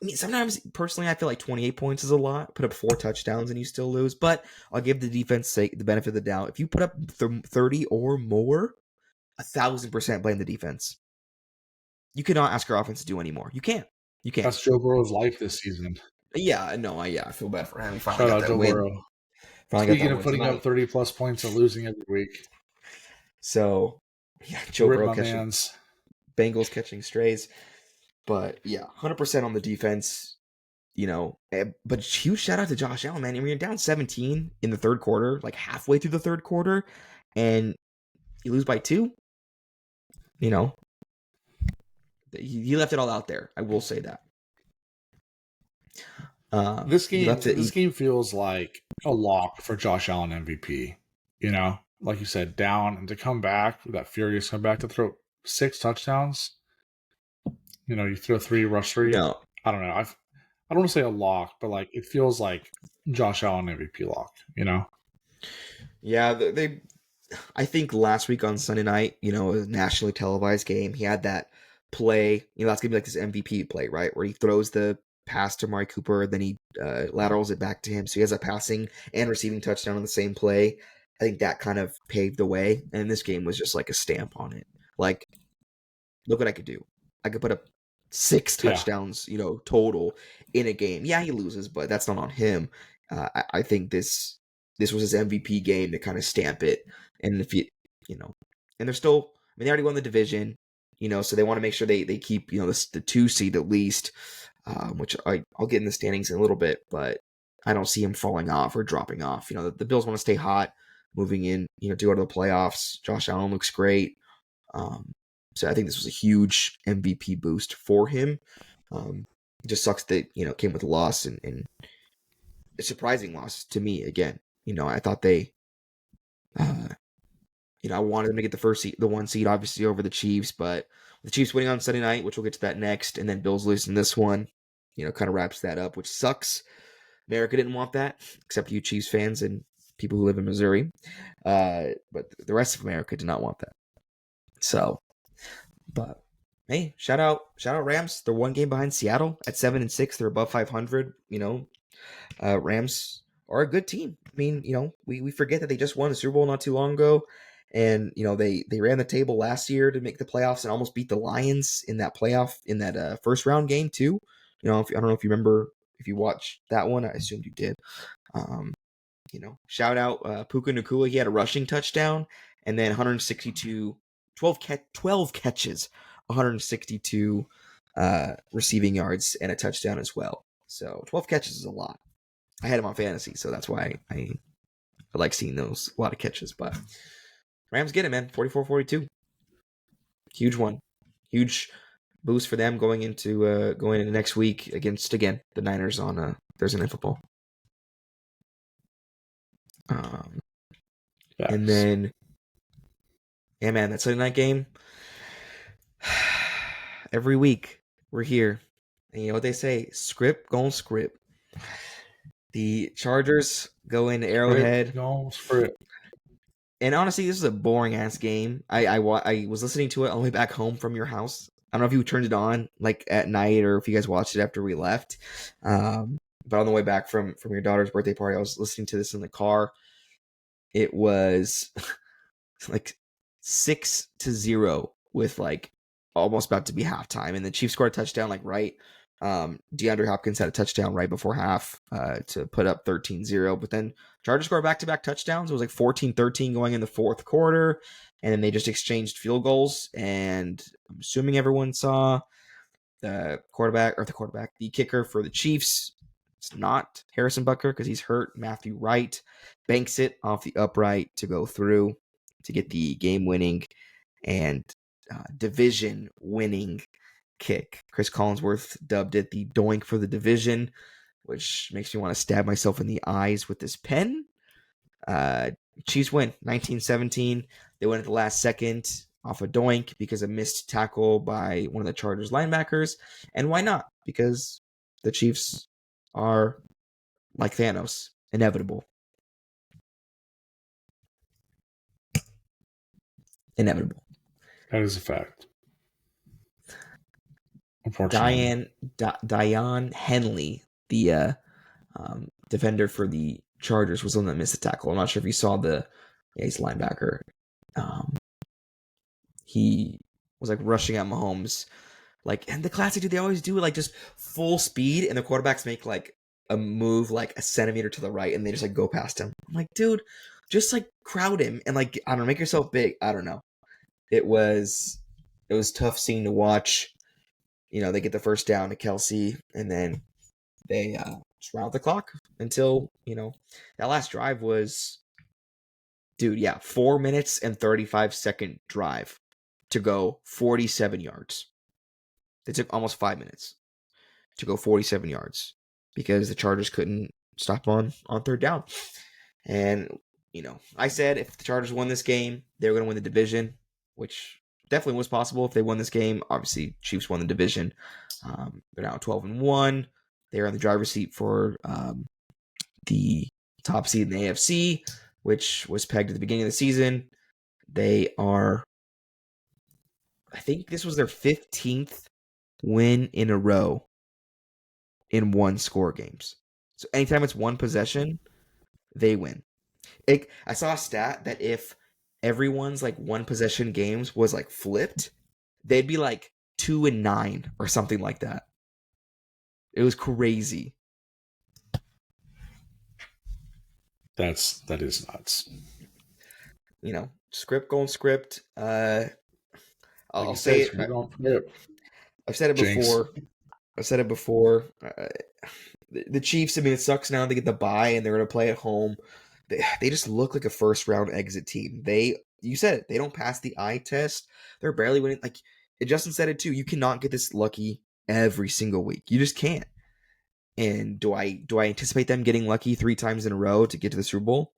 I mean, sometimes personally I feel like 28 points is a lot. Put up 4 touchdowns and you still lose, but I'll give the defense the benefit of the doubt. If you put up 30 or more, 1,000% blame the defense. You cannot ask our offense to do any more. You can't. That's Joe Burrow's life this season. Yeah, no, I feel bad for him. Shout out Joe Burrow. Speaking of putting up 30-plus points and losing every week. So, yeah, Joe Burrow catching Bengals catching strays. But, yeah, 100% on the defense, But huge shout out to Josh Allen, man. I mean, you're down 17 in the third quarter, halfway through the third quarter, and you lose by 2. He left it all out there. I will say that. This game feels like a lock for Josh Allen MVP. Like you said, down and to come back, that furious comeback to throw 6 touchdowns. You throw 3, rush 3. No. I don't know. I don't want to say a lock, but it feels like Josh Allen MVP lock. Yeah, I think last week on Sunday night, a nationally televised game, he had that play. That's gonna be this MVP play, right, where he throws the pass to Amari Cooper, then he laterals it back to him, so he has a passing and receiving touchdown on the same play. I think that kind of paved the way, and this game was just a stamp on it. Look what I could do. I could put up 6 touchdowns, total in a game. Yeah, he loses, but that's not on him. I think this was his MVP game to kind of stamp it. And if and they're still, they already won the division, so they want to make sure they keep, the 2 seed at least, which I'll get in the standings in a little bit, but I don't see him falling off or dropping off. The Bills want to stay hot moving in, to go to the playoffs. Josh Allen looks great. So I think this was a huge MVP boost for him. It just sucks that, it came with a loss and a surprising loss to me again. I thought they, I wanted them to get the 1 seed, obviously, over the Chiefs, but the Chiefs winning on Sunday night, which we'll get to that next, and then Bills losing this one, kind of wraps that up, which sucks. America didn't want that, except you Chiefs fans and people who live in Missouri. But the rest of America did not want that. So, but hey, shout out Rams. They're 1 game behind Seattle at 7-6. They're above 500. Rams are a good team. I mean, we forget that they just won the Super Bowl not too long ago, and they ran the table last year to make the playoffs and almost beat the Lions in that playoff in that first round game too. I don't know if you remember, if you watched that one. I assumed you did. Um, shout out Puka Nacua. He had a rushing touchdown and then 12 catches, 162 receiving yards and a touchdown as well. So 12 catches is a lot. I had him on fantasy, so that's why I like seeing those, a lot of catches. But Rams get it, man. 44-42. Huge one. Huge boost for them going into next week against, again, the Niners on Thursday Night Football. And then, yeah, man, that Sunday night game, every week we're here. And you know what they say? Script gon' script. The Chargers go into Arrowhead. Script. And honestly, this is a boring ass game. I was listening to it on the way back home from your house. I don't know if you turned it on like at night or if you guys watched it after we left. But on the way back from your daughter's birthday party, I was listening to this in the car. It was like 6-0 with like almost about to be halftime, and the Chiefs scored a touchdown right. DeAndre Hopkins had a touchdown right before half to put up 13-0, but then Chargers scored back-to-back touchdowns. It was like 14-13 going in the fourth quarter, and then they just exchanged field goals, and I'm assuming everyone saw the kicker for the Chiefs. It's not Harrison Butker because he's hurt. Matthew Wright banks it off the upright to go through to get the game-winning and division-winning kick. Chris Collinsworth dubbed it the doink for the division, which makes me want to stab myself in the eyes with this pen. Chiefs win 19-17. They win at the last second off a doink because of missed tackle by one of the Chargers linebackers. And why not? Because the Chiefs are like Thanos, inevitable. Inevitable. That is a fact. Unfortunately. Dion Henley, the defender for the Chargers, was the one that missed the tackle. I'm not sure if you saw he's linebacker. He was like rushing at Mahomes, and the classic dude they always do, just full speed, and the quarterbacks make like a move like a centimeter to the right, and they just go past him. I'm like, dude, just crowd him and I don't know, make yourself big. I don't know. It was tough scene to watch. They get the first down to Kelsey, and then they just round the clock until that last drive was, 4 minutes and 35-second drive to go 47 yards. They took almost 5 minutes to go 47 yards because the Chargers couldn't stop on third down. And I said if the Chargers won this game, they were going to win the division, which definitely was possible if they won this game. Obviously, Chiefs won the division. They're now 12-1. They're in the driver's seat for the top seed in the AFC, which was pegged at the beginning of the season. They are, I think this was their 15th win in a row in one-score games. So anytime it's one possession, they win. I saw a stat that if everyone's one-possession games was flipped, they'd be 2-9 or something like that. It was crazy. That is nuts. Script going script. I'll say it. I've said it before. The Chiefs, I mean, it sucks now they get the bye and they're going to play at home. They just look like a first-round exit team. You said it. They don't pass the eye test. They're barely winning. Justin said it too. You cannot get this lucky every single week. You just can't. And do I anticipate them getting lucky 3 times in a row to get to the Super Bowl?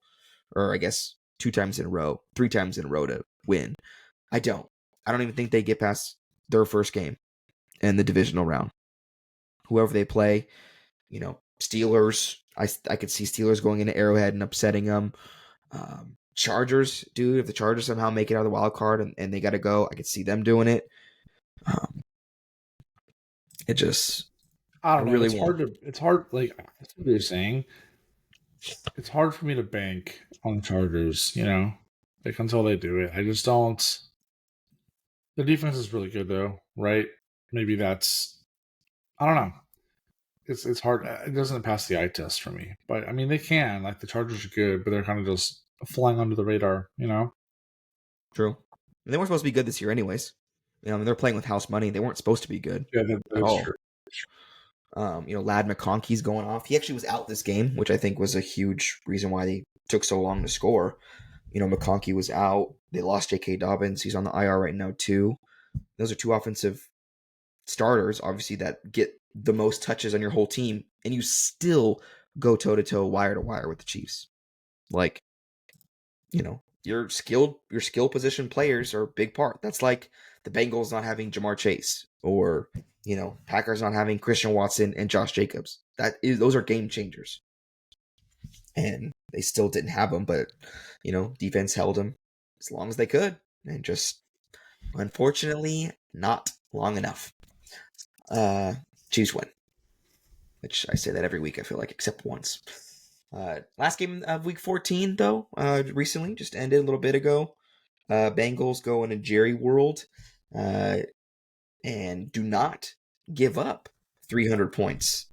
Or I guess 2 times in a row, 3 times in a row to win? I don't. I don't even think they get past their first game in the divisional round. Whoever they play, Steelers. I could see Steelers going into Arrowhead and upsetting them. Chargers, dude. If the Chargers somehow make it out of the wild card and they got to go, I could see them doing it. It just, I don't know. Really it's hard. Like that's what they're saying. It's hard for me to bank on the Chargers, like until they do it. I just don't. The defense is really good though, right? Maybe that's I don't know. It's hard. It doesn't pass the eye test for me, but I mean they can. Like the Chargers are good, but they're kind of just flying under the radar. True. And they weren't supposed to be good this year, anyways. I mean, they're playing with house money. They weren't supposed to be good Yeah, at that's all. true. Lad McConkey's going off. He actually was out this game, which I think was a huge reason why they took so long to score. McConkey was out. They lost J.K. Dobbins. He's on the IR right now, too. Those are two offensive starters, obviously, that get the most touches on your whole team, and you still go toe-to-toe, wire-to-wire with the Chiefs. Like, your skill position players are a big part. That's like the Bengals not having Jamar Chase, or Packers not having Christian Watson and Josh Jacobs. Those are game changers, and they still didn't have them. But defense held them as long as they could, and just unfortunately not long enough. Chiefs win, which I say that every week. I feel like, except once. Last game of week 14, though, recently just ended a little bit ago. Bengals go into Jerry World and do not give up 300 points.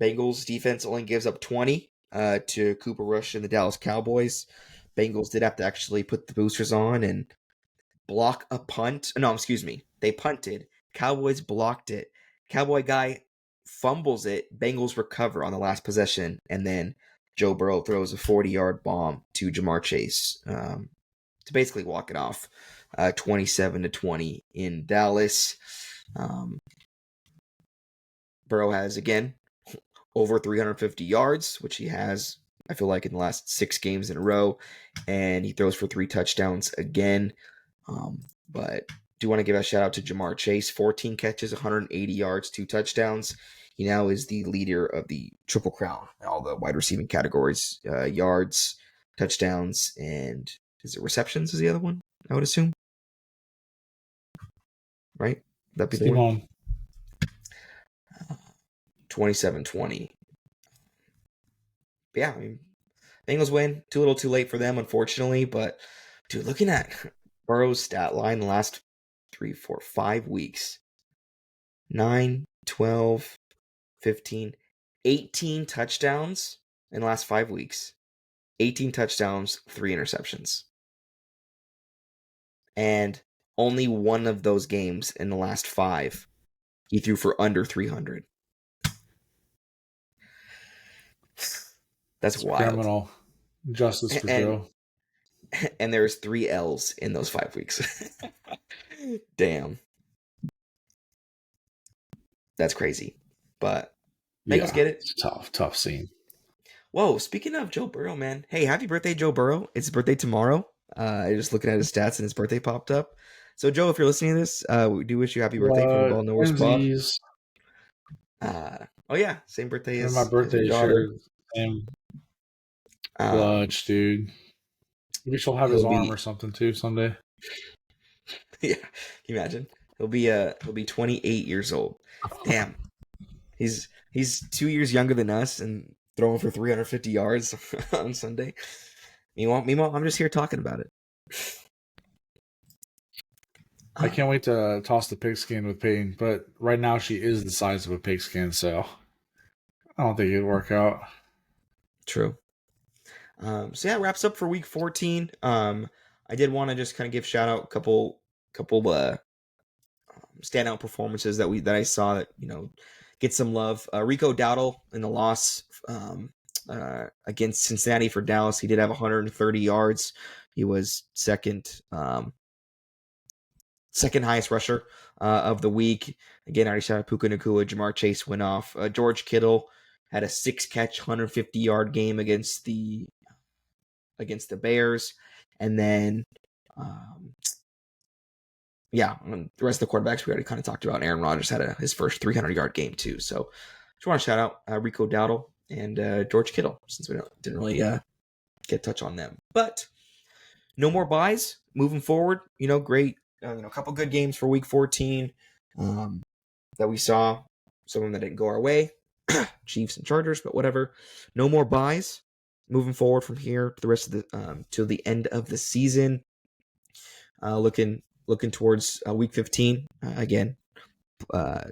Bengals defense only gives up 20 to Cooper Rush and the Dallas Cowboys. Bengals did have to actually put the boosters on and block a punt. No, excuse me. They punted. Cowboys blocked it. Cowboy guy fumbles it. Bengals recover on the last possession, and then Joe Burrow throws a 40-yard bomb to Jamar Chase to basically walk it off, 27-20 in Dallas. Burrow has, again, over 350 yards, which he has, I feel like, in the last 6 games in a row, and he throws for 3 touchdowns again. But do want to give a shout out to Jamar Chase, 14 catches, 180 yards, 2 touchdowns. He now is the leader of the Triple Crown, all the wide receiving categories, yards, touchdowns, and is it receptions is the other one, I would assume? Right? That'd be the Steam one? on. 27-20. But yeah, I mean, Bengals win. Too little too late for them, unfortunately. But, dude, looking at Burrow's stat line the last 3, 4, 5 weeks, 9, 12, 15, 18 touchdowns in the last 5 weeks. 18 touchdowns, 3 interceptions. And only one of those games in the last 5, he threw for under 300. That's wild. Criminal justice for Joe. And there's 3 L's in those 5 weeks. Damn. That's crazy. But Bengals get it. It's tough scene. Whoa, speaking of Joe Burrow, man. Hey, happy birthday, Joe Burrow. It's his birthday tomorrow. I just looking at his stats and his birthday popped up. So, Joe, if you're listening to this, we do wish you happy birthday from the Ball Nowhere Spot. Oh, yeah. Same birthday as my birthday shirt. Same clutch, dude. Maybe she'll have his arm or something, too, someday. Yeah. Can you imagine? He'll be 28 years old. Damn. He's 2 years younger than us and throwing for 350 yards on Sunday. Meanwhile, I'm just here talking about it. I can't wait to toss the pigskin with Peyton, but right now she is the size of a pigskin, so I don't think it'd work out. True. So yeah, wraps up for week 14. I did want to just kind of give shout out a couple standout performances that I saw that get some love. Rico Dowdle in the loss against Cincinnati for Dallas. He did have 130 yards. He was second highest rusher of the week. Again, I already shouted Puka Nacua. Jamar Chase went off. George Kittle had a 6-catch, 150-yard game against the Bears. And then, the rest of the quarterbacks we already kind of talked about. Aaron Rodgers had his first 300-yard game too. So just want to shout out Rico Dowdle and George Kittle, since we didn't really get a touch on them. But no more buys moving forward. Great. A couple good games for week 14 that we saw. Some of them that didn't go our way. Chiefs and Chargers, but whatever. No more buys. Moving forward from here to the rest of the till the end of the season. Looking towards week 15 again.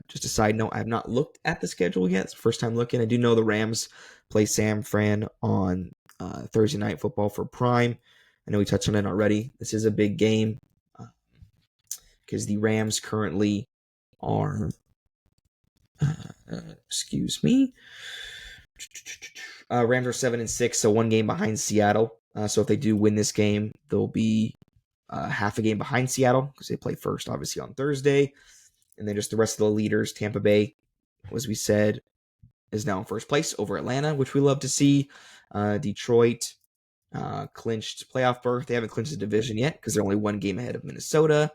Just a side note, I have not looked at the schedule yet. It's the first time looking. I do know the Rams play San Fran on Thursday Night Football for Prime. I know we touched on it already. This is a big game because the Rams currently are, excuse me, Rams are 7-6, so one game behind Seattle. So if they do win this game, they'll be half a game behind Seattle because they play first, obviously, on Thursday. And then just the rest of the leaders, Tampa Bay, as we said, is now in first place over Atlanta, which we love to see. Detroit clinched playoff berth. They haven't clinched the division yet because they're only one game ahead of Minnesota.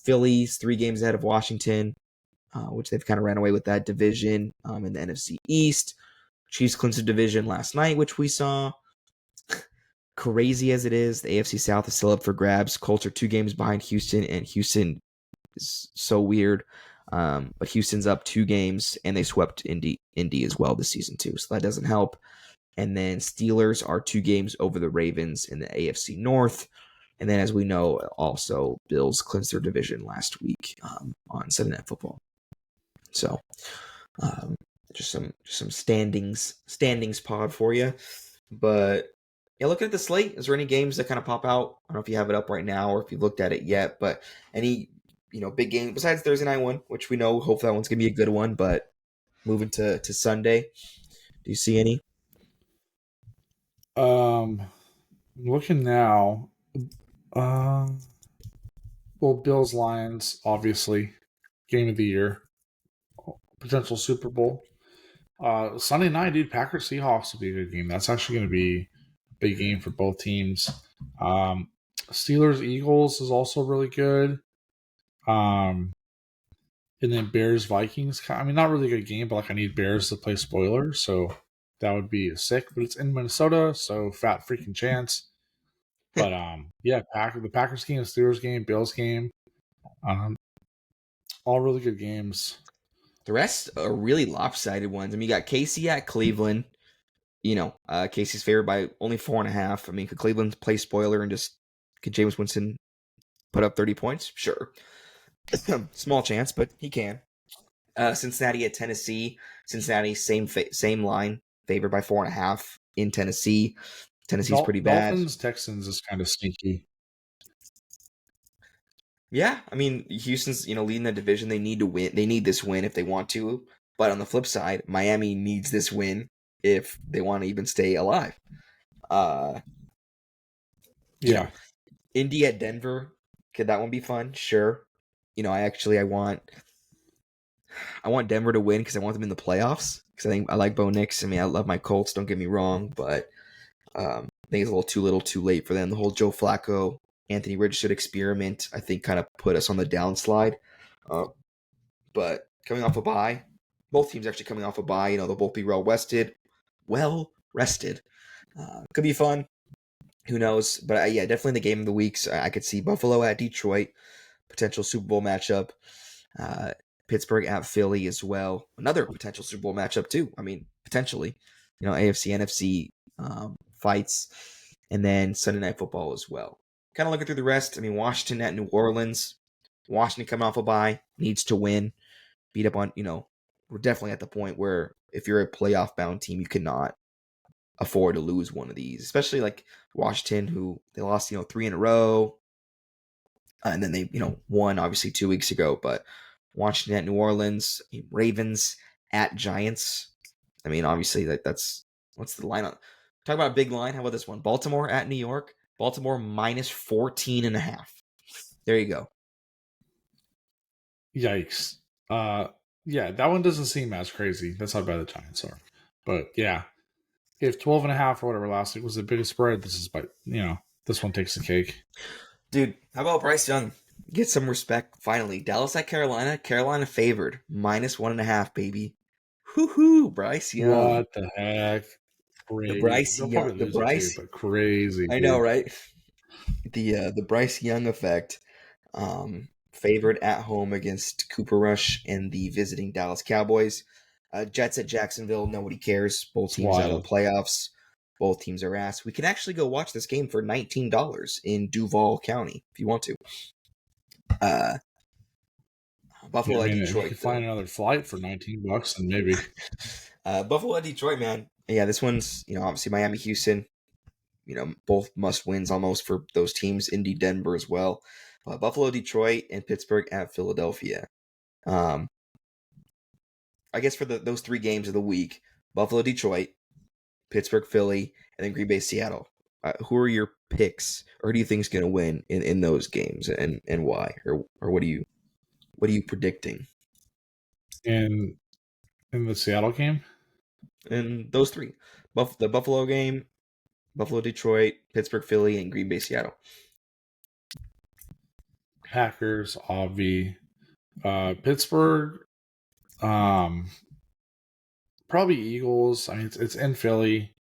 Phillies, 3 games ahead of Washington, which they've kind of ran away with that division in the NFC East. Chiefs clinched the division last night, which we saw. Crazy as it is, the AFC South is still up for grabs. Colts are 2 games behind Houston, and Houston is so weird. But Houston's up 2 games, and they swept Indy as well this season too, so that doesn't help. And then Steelers are 2 games over the Ravens in the AFC North. And then, as we know, also Bills clinched their division last week on Sunday Night Football. So, just some standings pod for you. But yeah, looking at the slate, is there any games that kind of pop out? I don't know if you have it up right now or if you've looked at it yet, but any big game besides Thursday night one, which we know hopefully that one's gonna be a good one. But moving to Sunday, do you see any? Looking now. Well, Bills Lions, obviously, game of the year, potential Super Bowl. Sunday night, dude, Packers Seahawks will be a good game. That's actually going to be a big game for both teams. Steelers Eagles is also really good. And then Bears Vikings. I mean, not really a good game, but I need Bears to play spoiler, so that would be sick. But it's in Minnesota, so fat freaking chance. But yeah, the Packers game, Steelers game, Bills game, all really good games. The rest are really lopsided ones. I mean, you got KC at Cleveland. KC's favored by only 4.5. I mean, could Cleveland play spoiler and could Jameis Winston put up 30 points? Sure. Small chance, but he can. Cincinnati at Tennessee. Cincinnati, same line, favored by 4.5 in Tennessee. Tennessee's pretty bad. Dolphins, Texans is kind of sneaky. Yeah, I mean, Houston's leading the division. They need to win. They need this win if they want to. But on the flip side, Miami needs this win if they want to even stay alive. Yeah. Indy at Denver. Could that one be fun? Sure. I want Denver to win because I want them in the playoffs. Because I like Bo Nix. I mean, I love my Colts. Don't get me wrong, but I think it's a little too late for them. The whole Joe Flacco, Anthony Richardson experiment, I think, kind of put us on the downslide. But coming off a bye, both teams actually coming off a bye. They'll both be well rested. Could be fun. Who knows? But yeah, definitely the game of the weeks. I could see Buffalo at Detroit, potential Super Bowl matchup. Pittsburgh at Philly as well. Another potential Super Bowl matchup too. I mean, potentially. AFC, NFC fights. And then Sunday Night Football as well. Kind of looking through the rest. I mean, Washington at New Orleans. Washington coming off a bye. Needs to win. Beat up on, we're definitely at the point where if you're a playoff-bound team, you cannot afford to lose one of these. Especially like Washington, who they lost, 3 in a row. And then they, won obviously 2 weeks ago. But Washington at New Orleans. Ravens at Giants. I mean, obviously, that's what's the line on? Talk about a big line. How about this one? Baltimore at New York. Baltimore minus 14.5. There you go. Yikes. Yeah, that one doesn't seem as crazy. That's how bad the Giants are. But yeah, if 12.5 or whatever last week was the biggest spread, this one takes the cake. Dude, how about Bryce Young? Get some respect, finally. Dallas at Carolina. Carolina favored. Minus 1.5, baby. Hoo-hoo, Bryce Young. What the heck? Crazy. The Bryce Young. The Bryce. But crazy. I know, right? The Bryce Young effect. Favored at home against Cooper Rush and the visiting Dallas Cowboys. Jets at Jacksonville. Nobody cares. Both It's teams out of wild. the playoffs. Both teams are ass. We can actually go watch this game for $19 in Duval County if you want to. Yeah, I Buffalo at mean, if you Detroit could find though. another flight for $19, then maybe. Buffalo at Detroit, man. Yeah, this one's obviously Miami, Houston. Both must wins almost for those teams. Indy, Denver as well. Buffalo, Detroit, and Pittsburgh at Philadelphia. Um, I guess for those 3 games of the week, Buffalo, Detroit, Pittsburgh, Philly, and then Green Bay, Seattle. Who are your picks, or who do you think is going to win in those games, and why, or what are you predicting In the Seattle game, in those three? The Buffalo game, Buffalo, Detroit, Pittsburgh, Philly, and Green Bay, Seattle. Packers, obvi. Pittsburgh, um, probably Eagles. I mean, it's in Philly,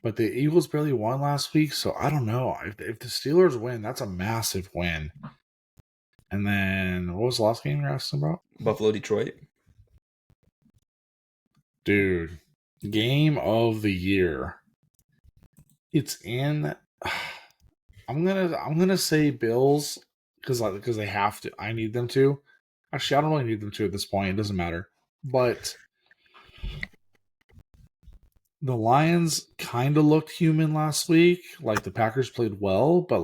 but the Eagles barely won last week, so I don't know. If the Steelers win, that's a massive win. And then, what was the last game you're asking about? Buffalo, Detroit. Dude, game of the year. It's in. I'm gonna say Bills because they have to. I need them to. Actually, I don't really need them to at this point. It doesn't matter. But the Lions kind of looked human last week. Like the Packers played well, but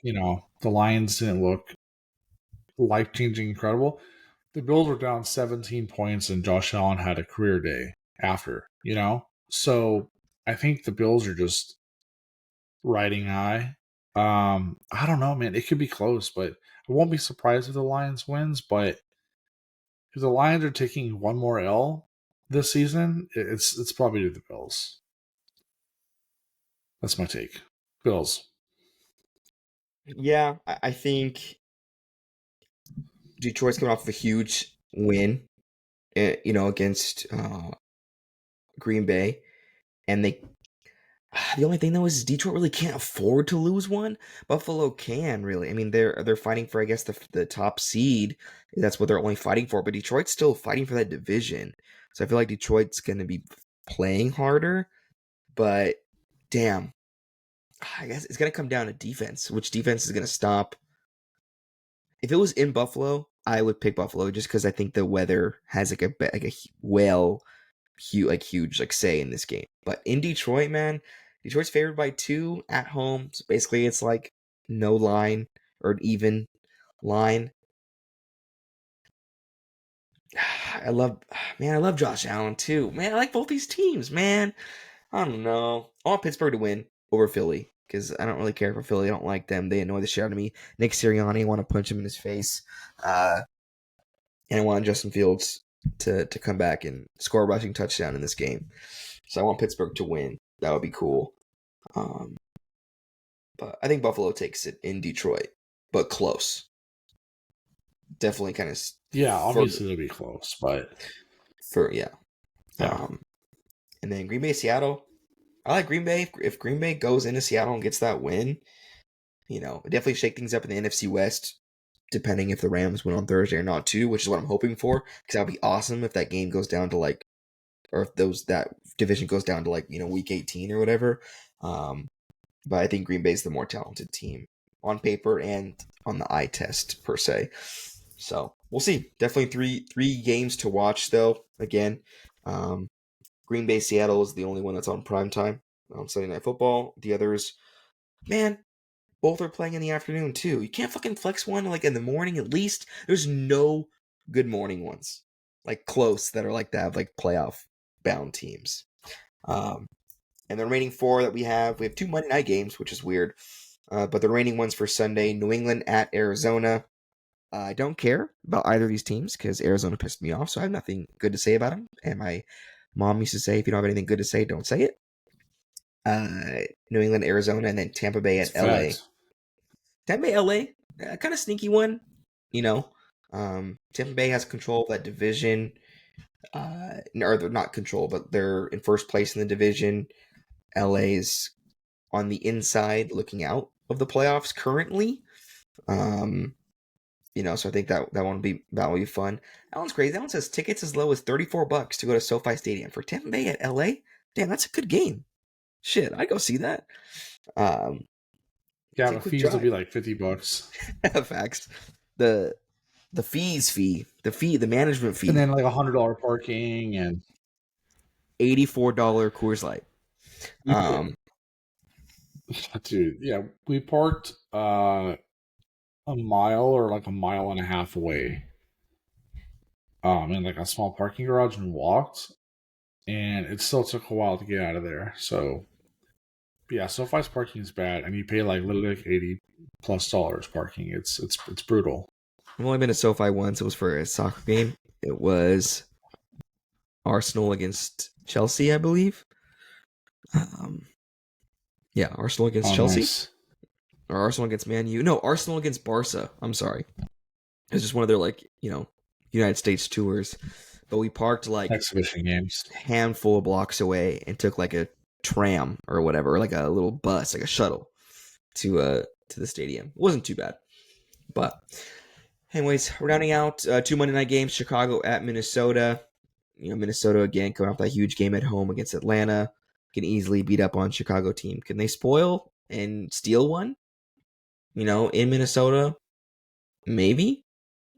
the Lions didn't look life changing incredible. The Bills were down 17 points, and Josh Allen had a career day after. So I think the Bills are just riding high. I don't know, man. It could be close, but I won't be surprised if the Lions wins. But if the Lions are taking one more L this season, it's probably to the Bills. That's my take. Bills. Yeah, I think Detroit's coming off of a huge win, against Green Bay, and the only thing though is Detroit really can't afford to lose one. Buffalo can really. I mean, they're fighting for, I guess, the top seed. That's what they're only fighting for. But Detroit's still fighting for that division. So I feel like Detroit's going to be playing harder. But damn, I guess it's going to come down to defense. Which defense is going to stop? If it was in Buffalo, I would pick Buffalo just because I think the weather has like a huge say in this game. But in Detroit, man, Detroit's favored by 2 at home. So basically, it's like no line or an even line. I love Josh Allen too. Man, I like both these teams, man. I don't know. I want Pittsburgh to win over Philly because I don't really care for Philly. I don't like them. They annoy the shit out of me. Nick Sirianni, I want to punch him in his face. And I want Justin Fields to come back and score a rushing touchdown in this game. So I want Pittsburgh to win. That would be cool. But I think Buffalo takes it in Detroit, but close. Definitely kind of Yeah, obviously it'll be close, but yeah. yeah. And then Green Bay, Seattle. I like Green Bay. If Green Bay goes into Seattle and gets that win, definitely shake things up in the NFC West. Depending if the Rams win on Thursday or not, too, which is what I'm hoping for. Because that would be awesome if that game goes down to or if that division goes down to week 18 or whatever. But I think Green Bay is the more talented team on paper and on the eye test per se. So we'll see. Definitely three games to watch though. Again, Green Bay Seattle is the only one that's on primetime on Sunday Night Football. The others, man, both are playing in the afternoon too. You can't fucking flex one in the morning at least. There's no good morning ones close that are that have playoff bound teams. And the remaining 4 that we have 2 Monday night games, which is weird. But the remaining ones for Sunday, New England at Arizona. I don't care about either of these teams because Arizona pissed me off, so I have nothing good to say about them. And my mom used to say, if you don't have anything good to say, don't say it. New England, Arizona, and then Tampa Bay at LA. Tampa Bay, LA, kind of sneaky one. Tampa Bay has control of that division. Or they're not control, but they're in first place in the division. LA's on the inside looking out of the playoffs currently. So I think that that will be fun. That one's crazy. That one says tickets as low as $34 to go to SoFi Stadium for Tampa Bay at LA. Damn, that's a good game. Shit, I'd go see that. Yeah, Take a but quick fees will be drive. like $50, Facts. The the management and fee, then like $100 parking, and $84 Coors Light. we dude, yeah, we parked a mile or like a mile and a half away, in like a small parking garage and walked, and it still took a while to get out of there. So yeah, SoFi's parking is bad, and you pay like literally like $80+ parking. It's brutal. I've only been to SoFi once. It was for a soccer game. It was Arsenal against Chelsea, I believe. Um, yeah, Arsenal against Oh, Chelsea nice. or Arsenal against Man U. No, Arsenal against Barca. I'm sorry. It was just one of their United States tours. But we parked like Exhibition games. a handful of blocks away and took like a tram or whatever, like a little bus, like a shuttle to the stadium. It wasn't too bad. But anyways, rounding out 2 Monday night games, Chicago at Minnesota. Minnesota again coming off that huge game at home against Atlanta, can easily beat up on Chicago team. Can they spoil and steal one? In Minnesota, maybe.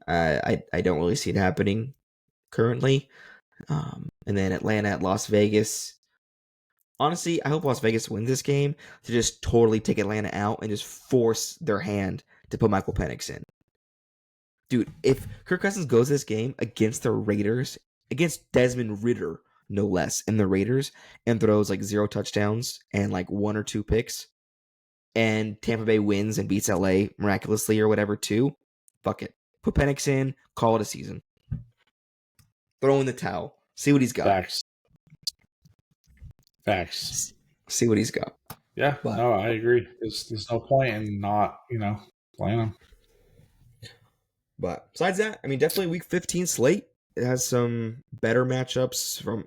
I don't really see it happening currently. And then Atlanta at Las Vegas. Honestly, I hope Las Vegas wins this game to just totally take Atlanta out and just force their hand to put Michael Penix in. Dude, if Kirk Cousins goes this game against the Raiders, against Desmond Ridder, no less, and the Raiders, and throws like 0 touchdowns and like 1 or 2 picks, and Tampa Bay wins and beats LA miraculously or whatever too, fuck it. Put Penix in, call it a season. Throw in the towel. See what he's got. Facts. See what he's got. Yeah, But no, I agree. There's no point in not, playing them. But besides that, I mean, definitely Week 15 slate. It has some better matchups from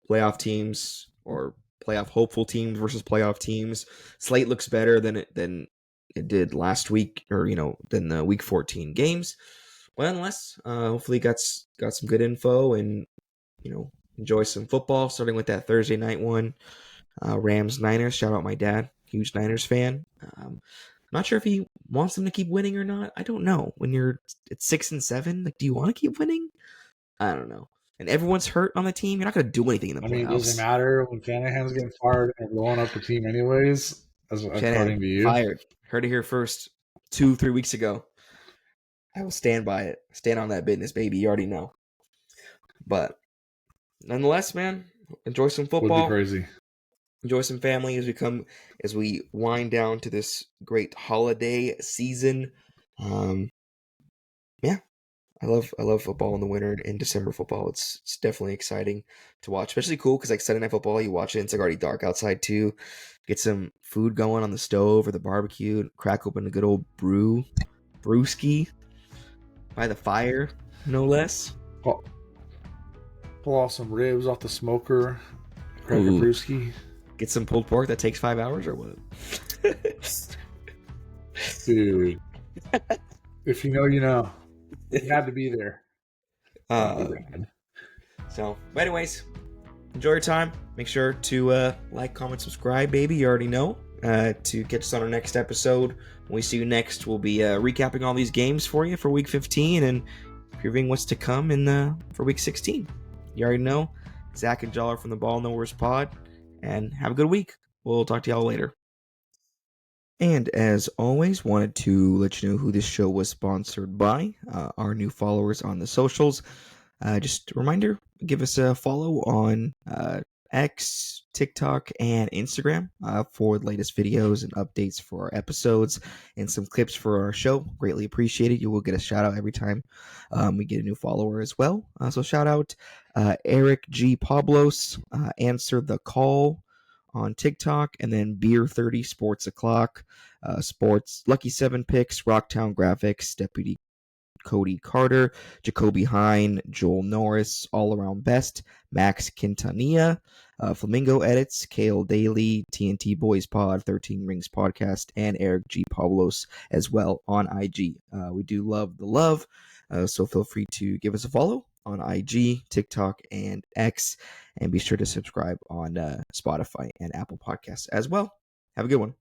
playoff teams or playoff hopeful teams versus playoff teams. Slate looks better than it did last week, or than the Week 14 games. But nonetheless, hopefully got some good info and enjoy some football. Starting with that Thursday night one, Rams Niners. Shout out my dad, huge Niners fan. Not sure if he wants them to keep winning or not. I don't know. When you're at 6-7, like, do you want to keep winning? I don't know. And everyone's hurt on the team. You're not going to do anything in the I mean, does it playoffs. matter when Shanahan's getting fired and blowing up the team anyways? According Shanahan to you, fired. Heard it here first 2-3 weeks ago. I will stand by it. Stand on that business, baby. You already know. But nonetheless, man, enjoy some would be football. crazy. Enjoy some family as we wind down to this great holiday season. Yeah, I love football in the winter and December football. It's definitely exciting to watch, especially cool because like Sunday night football, you watch it. It's like already dark outside too. Get some food going on the stove or the barbecue. Crack open a good old brewski by the fire, no less. Pull off some ribs off the smoker. Crack a Ooh. brewski. Get some pulled pork that takes 5 hours or what? Dude, if you know, you know. You had to be there. So, but anyways, enjoy your time. Make sure to like, comment, subscribe, baby. You already know. To catch us on our next episode. When we see you next, we'll be recapping all these games for you for Week 15 and previewing what's to come for Week 16. You already know. Zach and Joller from the Ball Nowhere's Pod. And have a good week. We'll talk to y'all later. And as always, wanted to let you know who this show was sponsored by. Our new followers on the socials. Just a reminder, give us a follow on X, TikTok, and Instagram for the latest videos and updates for our episodes and some clips for our show. Greatly appreciated. You will get a shout out every time we get a new follower as well. So shout out Eric G. Pablos, Answer the Call on TikTok, and then Beer 30 Sports O'Clock, Sports Lucky 7 Picks, Rocktown Graphics, Deputy Cody Carter, Jacoby Hine, Joel Norris, All Around Best, Max Quintanilla, Flamingo Edits, Kale Daly, TNT Boys Pod, 13 Rings Podcast, and Eric G. Pavlos as well on IG. We do love the love, so feel free to give us a follow on IG, TikTok, and X, and be sure to subscribe on Spotify and Apple Podcasts as well. Have a good one.